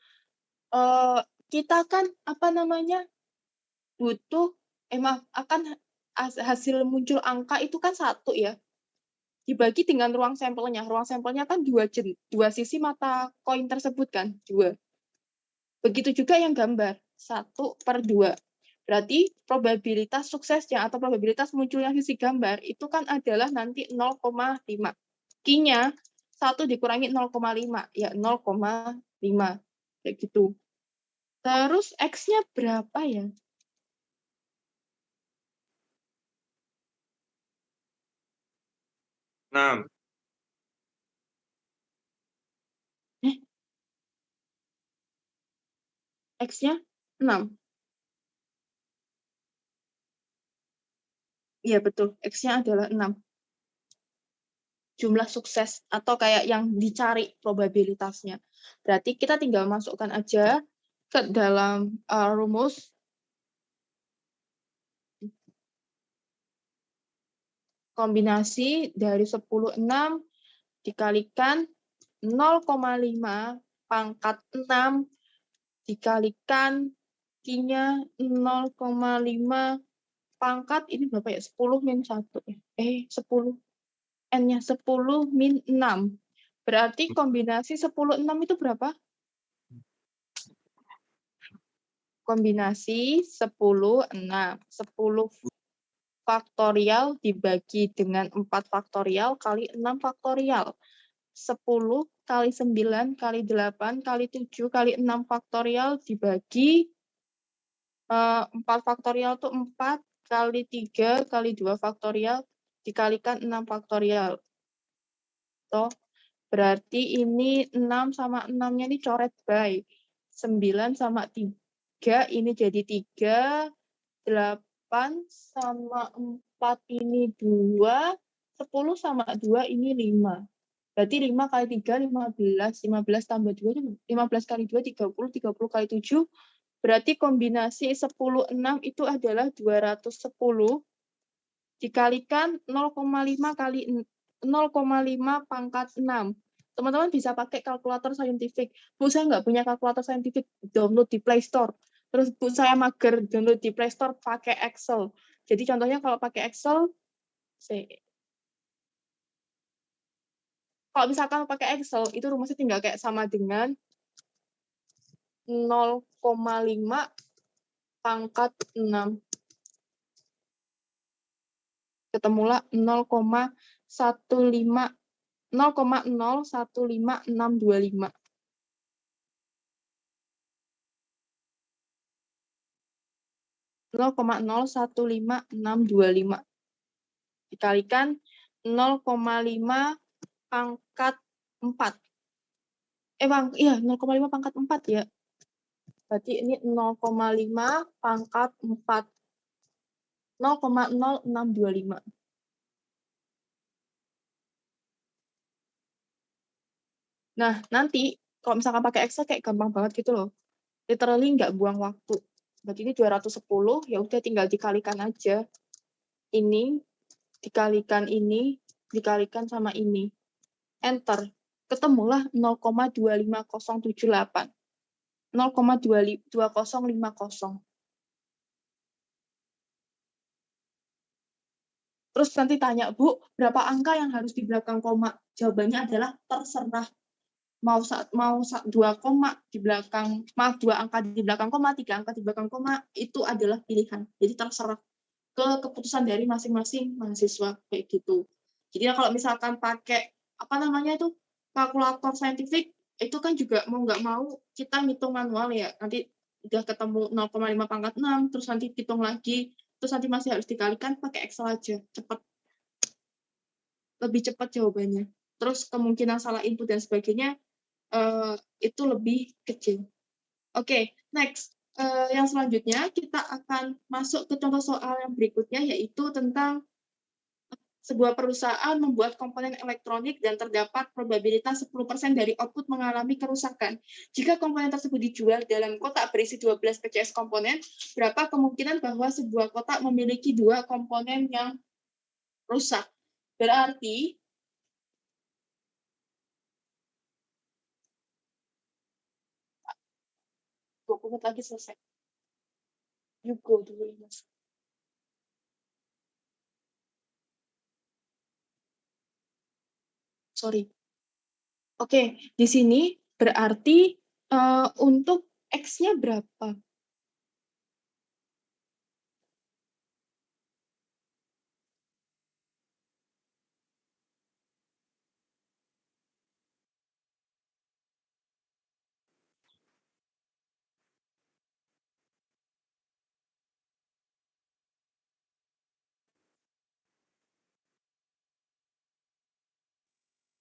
kita kan apa namanya butuh akan hasil muncul angka itu kan 1 ya. Dibagi dengan ruang sampelnya. Ruang sampelnya kan dua sisi mata koin tersebut kan, 2. Begitu juga yang gambar, 1/2. Berarti probabilitas suksesnya atau probabilitas munculnya sisi gambar itu kan adalah nanti 0,5. Q-nya 1 dikurangi 0,5, ya 0,5. Kayak gitu. Terus X-nya berapa ya? Enam. X-nya 6. Iya betul, X-nya adalah 6. Jumlah sukses atau kayak yang dicari probabilitasnya. Berarti kita tinggal masukkan aja ke dalam rumus. Kombinasi dari 10, 6 dikalikan 0,5 pangkat 6 dikalikan Q-nya 0,5 pangkat ini berapa ya? 10 min 1 ya. 10. N-nya 10 min 6. Berarti kombinasi 10, 6 itu berapa? Kombinasi 10, 6. 10 faktorial dibagi dengan 4 faktorial kali 6 faktorial. 10 kali 9 kali 8 kali 7 kali 6 faktorial dibagi 4 faktorial itu 4 kali 3 kali 2 faktorial dikalikan 6 faktorial. Toh, berarti ini 6 sama 6-nya ini coret by. 9 sama 3 ini jadi 3. 8 sama 4 ini 2. 10 sama 2 ini 5. Berarti 5 kali 3, 15. 15 tambah 2, 15 kali 2, 30. 30 kali 7. Berarti kombinasi 10, 6 itu adalah 210 dikalikan 0,5 kali 0,5 pangkat 6. Teman-teman bisa pakai kalkulator saintifik. Bu, saya nggak punya kalkulator saintifik, download di Play Store. Terus Bu, saya mager download di Play Store pakai Excel. Jadi contohnya kalau pakai Excel, kalau misalkan pakai Excel, itu rumusnya tinggal kayak sama dengan 0,5 pangkat 6. Ketemulah 0,015 0,015625. Dikalikan 0,5 pangkat 4. Bang, iya 0,5 pangkat 4 ya. Berarti ini 0,5 pangkat 4. 0,0625. Nah, nanti kalau misalkan pakai Excel kayak gampang banget gitu loh. Literally nggak buang waktu. Berarti ini 210, ya udah tinggal dikalikan aja. Ini dikalikan ini, dikalikan sama ini. Enter. Ketemulah 0,25078. 0,2050. Terus nanti tanya, Bu, berapa angka yang harus di belakang koma? Jawabannya adalah terserah. Mau 2 koma di belakang, 2 angka di belakang koma, 3 angka di belakang koma, itu adalah pilihan. Jadi terserah ke keputusan dari masing-masing mahasiswa kayak gitu. Jadi kalau misalkan pakai kalkulator saintifik, itu kan juga mau nggak mau kita ngitung manual ya. Nanti udah ketemu 0,5 pangkat 6, terus nanti hitung lagi, terus nanti masih harus dikalikan pakai Excel aja, cepat. Lebih cepat jawabannya. Terus kemungkinan salah input dan sebagainya itu lebih kecil. Oke, next. Yang selanjutnya kita akan masuk ke contoh soal yang berikutnya, yaitu tentang sebuah perusahaan membuat komponen elektronik dan terdapat probabilitas 10% dari output mengalami kerusakan. Jika komponen tersebut dijual dalam kotak berisi 12 PCS komponen, berapa kemungkinan bahwa sebuah kotak memiliki 2 komponen yang rusak? Berarti 20 menit lagi selesai. You go dulu, Mas. Sorry. Oke, di sini berarti untuk X-nya berapa?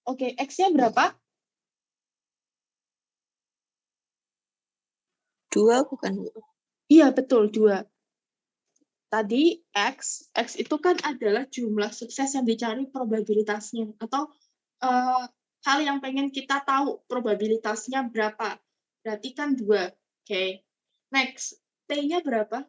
Oke, X-nya berapa? 2 bukan, Bu? Iya, betul, 2. Tadi X itu kan adalah jumlah sukses yang dicari probabilitasnya. Atau hal yang pengen kita tahu probabilitasnya berapa. Berarti kan 2. Oke. Next, T-nya berapa?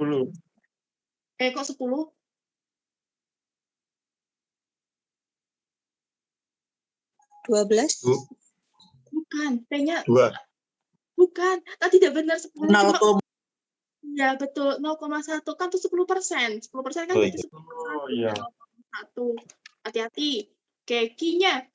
10. Kok 10? Dua belas. Bukan. P-nya 2. bukan. Tadi tidak benar 10. 0, Cuma, ya betul. 0,1 kan itu 10%. 10% kan Oh, berarti iya. 10. Oh iya. 0,1. Hati-hati. Oke, Q-nya.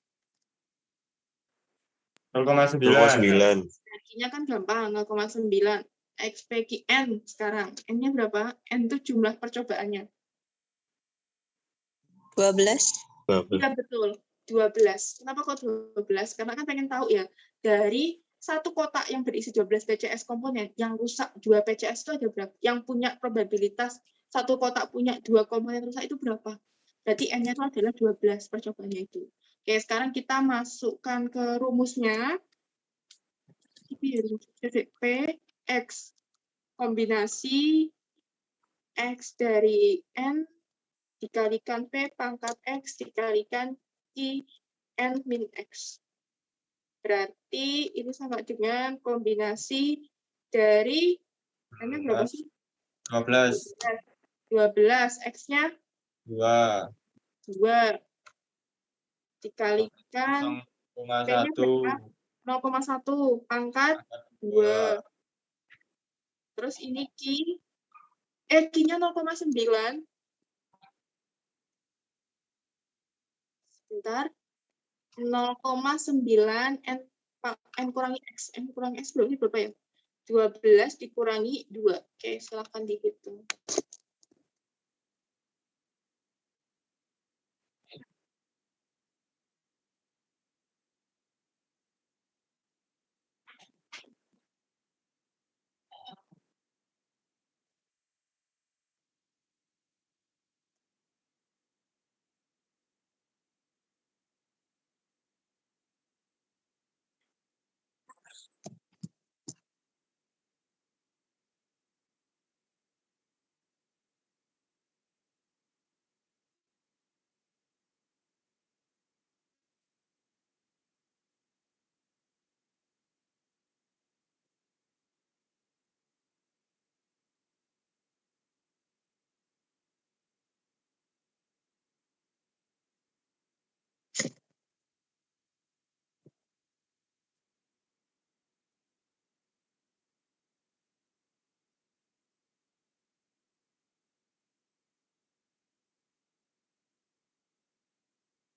0,9. 0,9. Q-nya kan gampang. 0,9. X, P, Q, N sekarang. N-nya berapa? N itu jumlah percobaannya. 12. 12. Ya betul, 12. Kenapa kok 12? Karena kan pengen tahu ya, dari satu kotak yang berisi 12 PCS komponen, yang rusak 2 PCS itu ada berapa? Yang punya probabilitas satu kotak punya 2 komponen rusak itu berapa? Berarti N-nya itu adalah 12 percobaannya itu. Oke, sekarang kita masukkan ke rumusnya. P, X kombinasi X dari N dikalikan P pangkat X dikalikan I N min X. Berarti ini sama dengan kombinasi dari N-nya berapa sih? 12. 12. X-nya 2. 2. Dikalikan P-nya 0,1. berapa? 0,1 pangkat 2. Terus ini Q-nya 0,9. Sebentar. 0,9 N kurangi X. N kurangi X berapa ya? 12 dikurangi 2. Oke, silakan dihitung.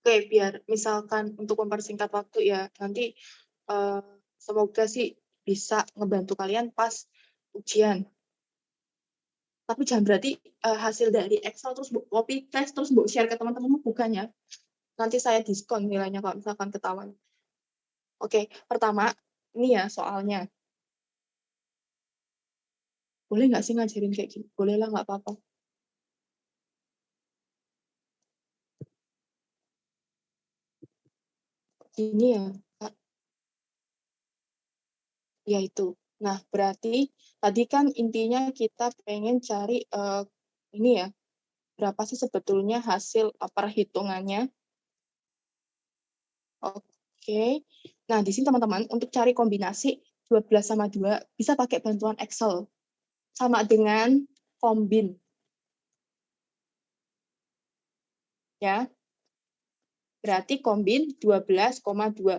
Oke, biar misalkan untuk mempersingkat waktu ya, nanti semoga sih bisa ngebantu kalian pas ujian. Tapi jangan berarti hasil dari Excel terus bu copy paste terus bu share ke teman-temanmu, bukan ya. Nanti saya diskon nilainya kalau misalkan ketahuan. Oke, pertama ini ya soalnya. Boleh nggak sih ngajarin kayak gini? Boleh lah, nggak apa-apa. Ini ya, Kak. Ya itu. Nah, berarti tadi kan intinya kita pengen cari ini ya, berapa sih sebetulnya hasil perhitungannya. Oke. Nah, di sini teman-teman, untuk cari kombinasi 12 sama 2, bisa pakai bantuan Excel. Sama dengan kombin. Ya. Berarti kombin 12,2.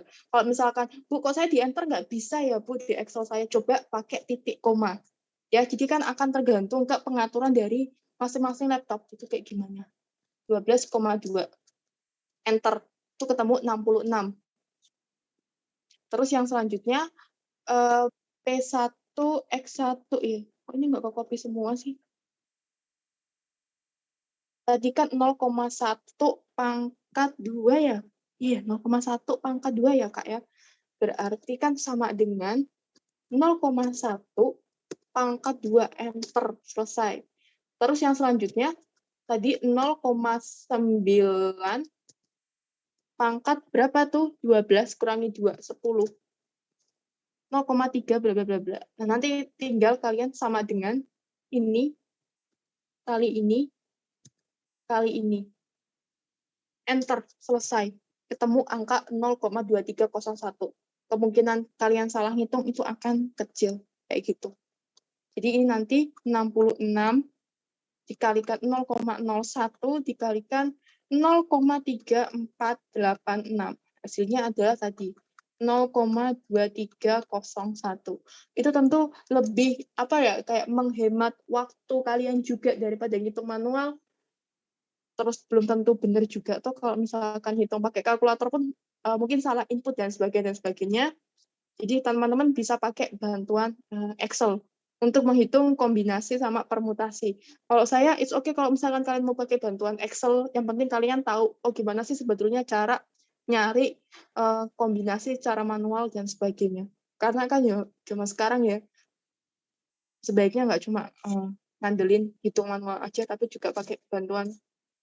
Kalau misalkan, Bu, kok saya di enter nggak bisa ya, Bu, di Excel saya. Coba pakai titik koma. Ya, jadi kan akan tergantung ke pengaturan dari masing-masing laptop. Itu kayak gimana. 12,2. Enter. Itu ketemu 66. Terus yang selanjutnya, P1, X1. Ya. Kok ini nggak ke-copy semua sih? Tadi kan 0,1 pangkat 2 ya? Iya, 0,1 pangkat 2 ya, Kak ya? Berarti kan sama dengan 0,1 pangkat 2 enter, selesai. Terus yang selanjutnya, tadi 0,9 pangkat berapa tuh? 12 kurangi 2, 10. 0,3 bla bla bla bla. Nah, nanti tinggal kalian sama dengan ini kali ini kali ini. Enter, selesai. Ketemu angka 0,2301. Kemungkinan kalian salah ngitung itu akan kecil, kayak gitu. Jadi ini nanti 66 dikalikan 0,01 dikalikan 0,3486. Hasilnya adalah tadi 0,2301. Itu tentu lebih kayak menghemat waktu kalian juga daripada ngitung manual. Terus belum tentu benar juga toh kalau misalkan hitung pakai kalkulator pun mungkin salah input dan sebagainya. Jadi teman-teman bisa pakai bantuan Excel untuk menghitung kombinasi sama permutasi. Kalau saya, it's okay kalau misalkan kalian mau pakai bantuan Excel, yang penting kalian tahu, gimana sih sebetulnya cara nyari kombinasi secara manual dan sebagainya. Karena kan ya, cuma sekarang ya, sebaiknya nggak cuma ngandelin hitung manual aja, tapi juga pakai bantuan.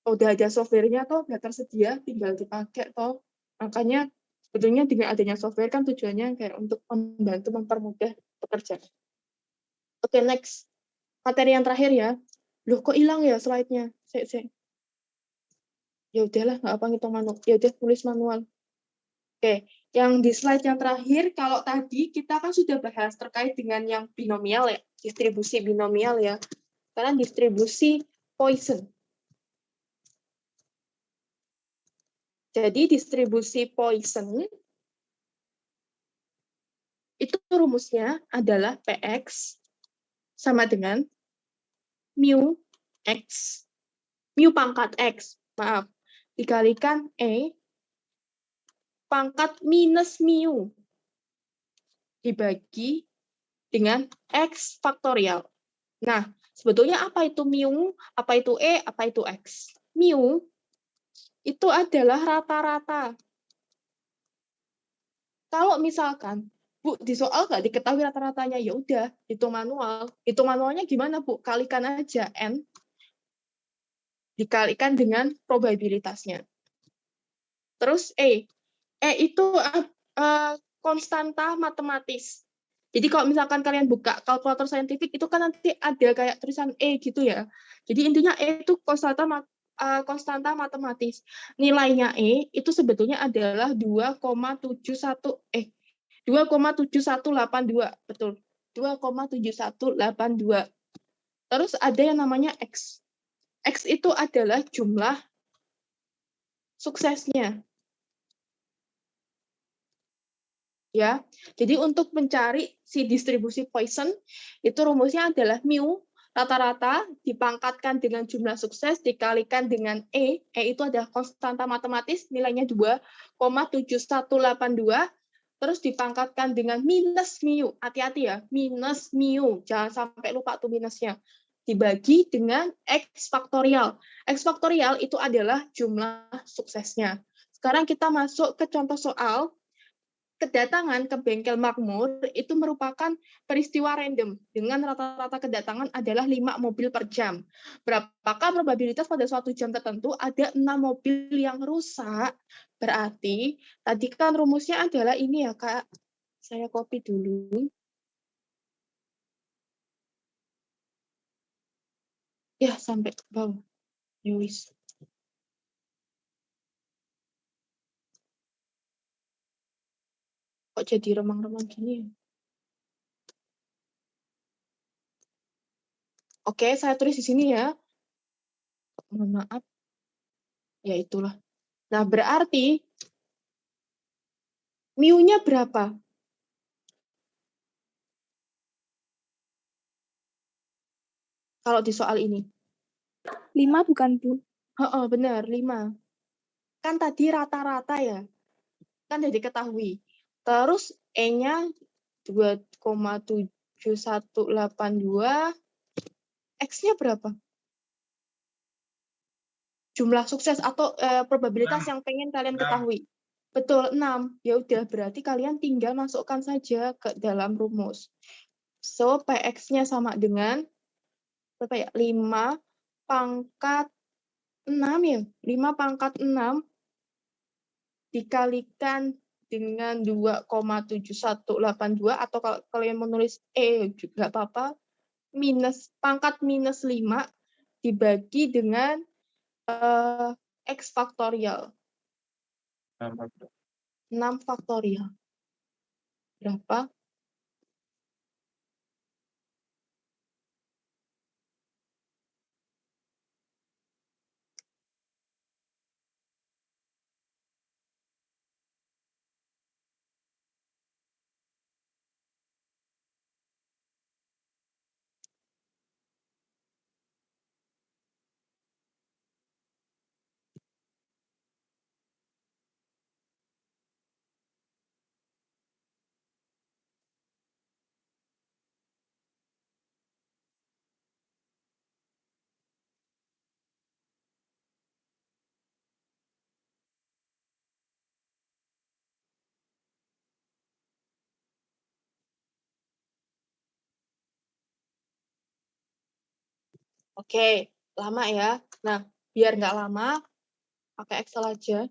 Udah ada software-nya toh, udah tersedia, tinggal dipakai toh. Makanya sebetulnya dengan adanya software kan tujuannya kayak untuk membantu mempermudah pekerjaan. Oke, next. Materi yang terakhir ya. Loh, kok hilang ya slide-nya? Ya udahlah, nggak apa ngitung manual. Ya udah tulis manual. Oke, yang di slide yang terakhir, kalau tadi kita kan sudah bahas terkait dengan yang binomial ya, distribusi binomial ya. Sekarang distribusi Poisson. Jadi distribusi Poisson itu rumusnya adalah PX sama dengan mu X, mu pangkat X, maaf, dikalikan E pangkat minus mu dibagi dengan X faktorial. Nah, sebetulnya apa itu mu, apa itu E, apa itu X? Mu itu adalah rata-rata. Kalau misalkan Bu, di soal nggak diketahui rata-ratanya, ya udah, hitung manual. Hitung manualnya gimana, Bu? Kalikan aja N dikalikan dengan probabilitasnya. Terus E. E itu konstanta matematis. Jadi kalau misalkan kalian buka kalkulator saintifik, itu kan nanti ada kayak tulisan E gitu ya. Jadi intinya E itu konstanta matematis. Nilainya E itu sebetulnya adalah 2,7182, betul. 2,7182. Terus ada yang namanya X. X itu adalah jumlah suksesnya. Ya. Jadi untuk mencari si distribusi Poisson, itu rumusnya adalah mu rata-rata dipangkatkan dengan jumlah sukses dikalikan dengan E. E itu adalah konstanta matematis, nilainya 2,7182. Terus dipangkatkan dengan minus mu. Hati-hati ya, minus mu. Jangan sampai lupa tuh minusnya. Dibagi dengan X faktorial. X faktorial itu adalah jumlah suksesnya. Sekarang kita masuk ke contoh soal. Kedatangan ke bengkel makmur itu merupakan peristiwa random. Dengan rata-rata kedatangan adalah 5 mobil per jam. Berapakah probabilitas pada suatu jam tertentu ada 6 mobil yang rusak? Berarti, tadi kan rumusnya adalah ini ya, Kak. Saya copy dulu. Ya, sampai ke bawah. Yowis. Kok jadi remang-remang gini? Oke, saya tulis di sini ya. Mohon maaf. Ya, itulah. Nah, berarti mu-nya berapa? Kalau di soal ini. 5 bukan, Bu? Benar, 5. Kan tadi rata-rata ya. Kan jadi diketahui. Terus E-nya 2,7182. X-nya berapa? Jumlah sukses atau probabilitas yang pengen kalian ketahui. Betul, 6. Ya udah, berarti kalian tinggal masukkan saja ke dalam rumus. So, PX-nya sama dengan berapa ya? 5 pangkat 6 ya? 5 pangkat 6 dikalikan dengan 2,7182, atau kalau kalian menulis E juga apa-apa, pangkat minus 5 dibagi dengan X faktorial. 6 faktorial. Berapa? Oke, lama ya. Nah, biar nggak lama, pakai Excel aja.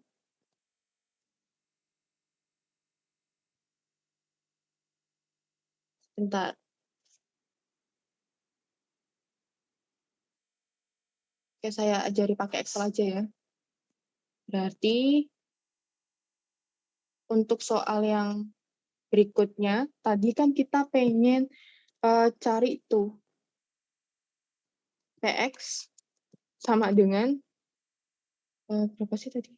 Bentar. Oke, saya ajari pakai Excel aja ya. Berarti untuk soal yang berikutnya, tadi kan kita pengen cari itu PX sama dengan berapa sih tadi?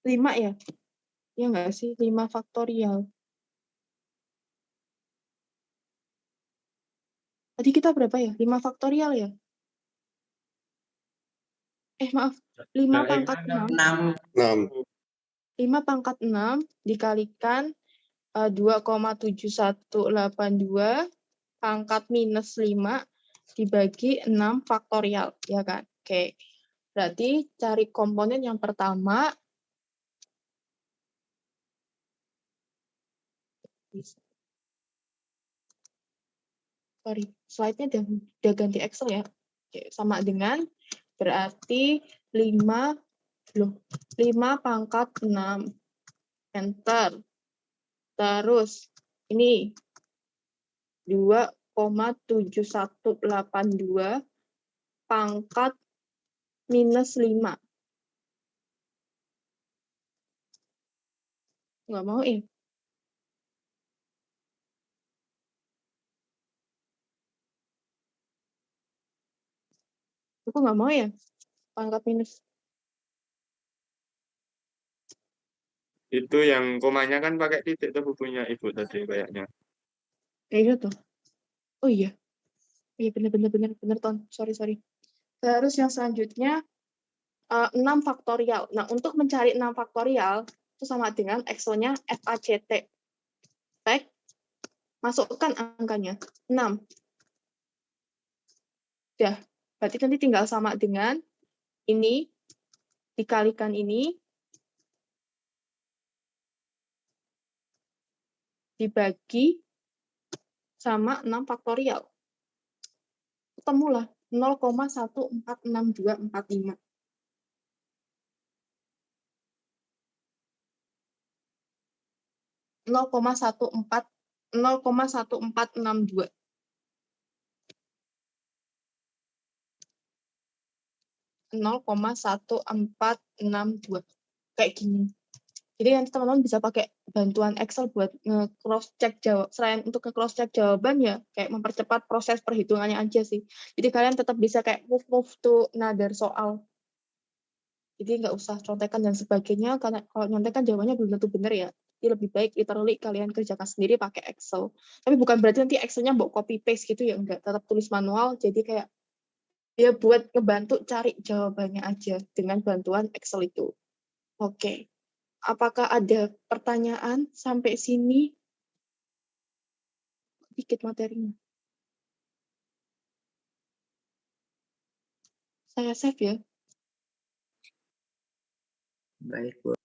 5 ya? Ya nggak sih? 5 faktorial. Tadi kita berapa ya? 5 faktorial ya? Maaf. 5 pangkat 6. 6. 5 pangkat 6 dikalikan 2,7182 pangkat minus 5 dibagi 6 faktorial, ya kan? Oke. Berarti cari komponen yang pertama. Sorry, slide-nya udah ganti Excel ya. Oke, sama dengan berarti 5 pangkat 6. Enter. Terus ini 2,7182 pangkat minus 5. Nggak mau ya? Aku nggak mau ya? Pangkat minus. Itu yang komanya kan pakai titik tuh bukunya Ibu tadi kayaknya. Kayak gitu. Oh iya. Iya bener Ton. Sorry. Terus yang selanjutnya 6 faktorial. Nah, untuk mencari 6 faktorial itu sama dengan Excel-nya FACT. Baik. Masukkan angkanya 6. Udah. Berarti nanti tinggal sama dengan ini dikalikan ini dibagi sama 6 faktorial. Ketemulah 0,146245. 0,1462. Kayak gini. Jadi nanti teman-teman bisa pakai bantuan Excel buat nge-cross check jawab. Selain untuk nge-cross check jawaban ya kayak mempercepat proses perhitungannya aja sih. Jadi kalian tetap bisa kayak move to another soal. Jadi nggak usah contekan dan sebagainya karena kalau nyontekan jawabannya belum tentu benar ya. Jadi lebih baik literally kalian kerjakan sendiri pakai Excel. Tapi bukan berarti nanti Excel-nya mau copy paste gitu ya, enggak, tetap tulis manual. Jadi kayak ya buat ngebantu cari jawabannya aja dengan bantuan Excel itu. Oke. Apakah ada pertanyaan sampai sini? Dikit materinya. Saya save ya. Baik, Bu.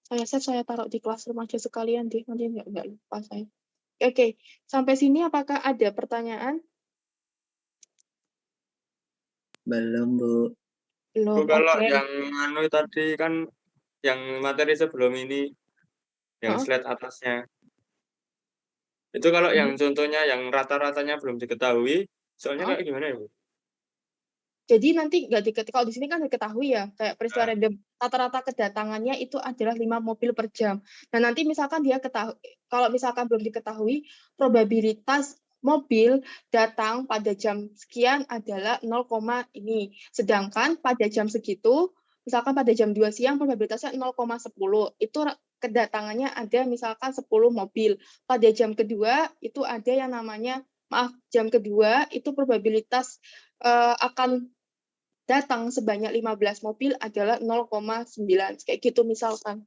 Saya taruh di classroom aja sekalian deh. Nanti nggak lupa saya. Oke. Sampai sini apakah ada pertanyaan? Belum, Bu. Belum. Bu, kalau Oke. yang tadi kan yang materi sebelum ini yang Hah? slide atasnya. Itu kalau yang contohnya yang rata-ratanya belum diketahui, soalnya Hah? kayak gimana ya, Bu? Jadi nanti nggak diketahui, kalau di sini kan diketahui ya, kayak peristiwa Nah, random, rata-rata kedatangannya itu adalah 5 mobil per jam. Nah nanti misalkan dia ketahui, kalau misalkan belum diketahui, probabilitas mobil datang pada jam sekian adalah 0, ini. Sedangkan pada jam segitu, misalkan pada jam 2 siang, probabilitasnya 0,10. Itu kedatangannya ada misalkan 10 mobil. Pada jam kedua, itu ada yang namanya, jam kedua, itu probabilitas akan datang sebanyak 15 mobil adalah 0,9. Kayak gitu misalkan.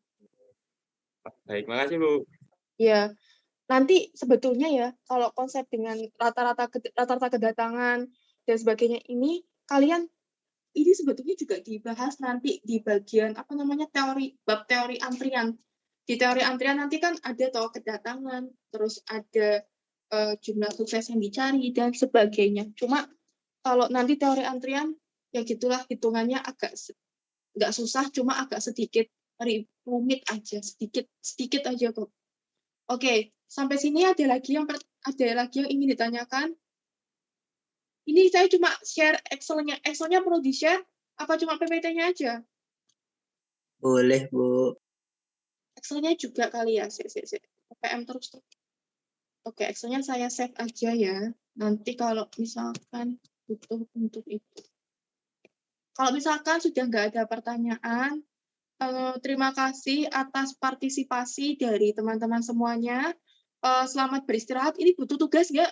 baik, makasih, Bu. Ya, nanti sebetulnya ya, kalau konsep dengan rata-rata kedatangan dan sebagainya ini, kalian ini sebetulnya juga dibahas nanti di bagian bab teori antrian. Di teori antrian nanti kan ada toh kedatangan, terus ada jumlah sukses yang dicari dan sebagainya. Cuma kalau nanti teori antrian ya gitulah, hitungannya agak nggak susah, cuma agak sedikit rumit aja, sedikit aja kok. Oke, sampai sini ada lagi yang ingin ditanyakan? Ini saya cuma share Excel-nya. Excel-nya perlu di-share apa cuma PPT-nya aja? Boleh, Bu. Excel-nya juga kali ya. PM terus tuh. Oke, Excel-nya saya save aja ya. Nanti kalau misalkan butuh untuk itu. Kalau misalkan sudah nggak ada pertanyaan, terima kasih atas partisipasi dari teman-teman semuanya. Selamat beristirahat. Ini butuh tugas nggak?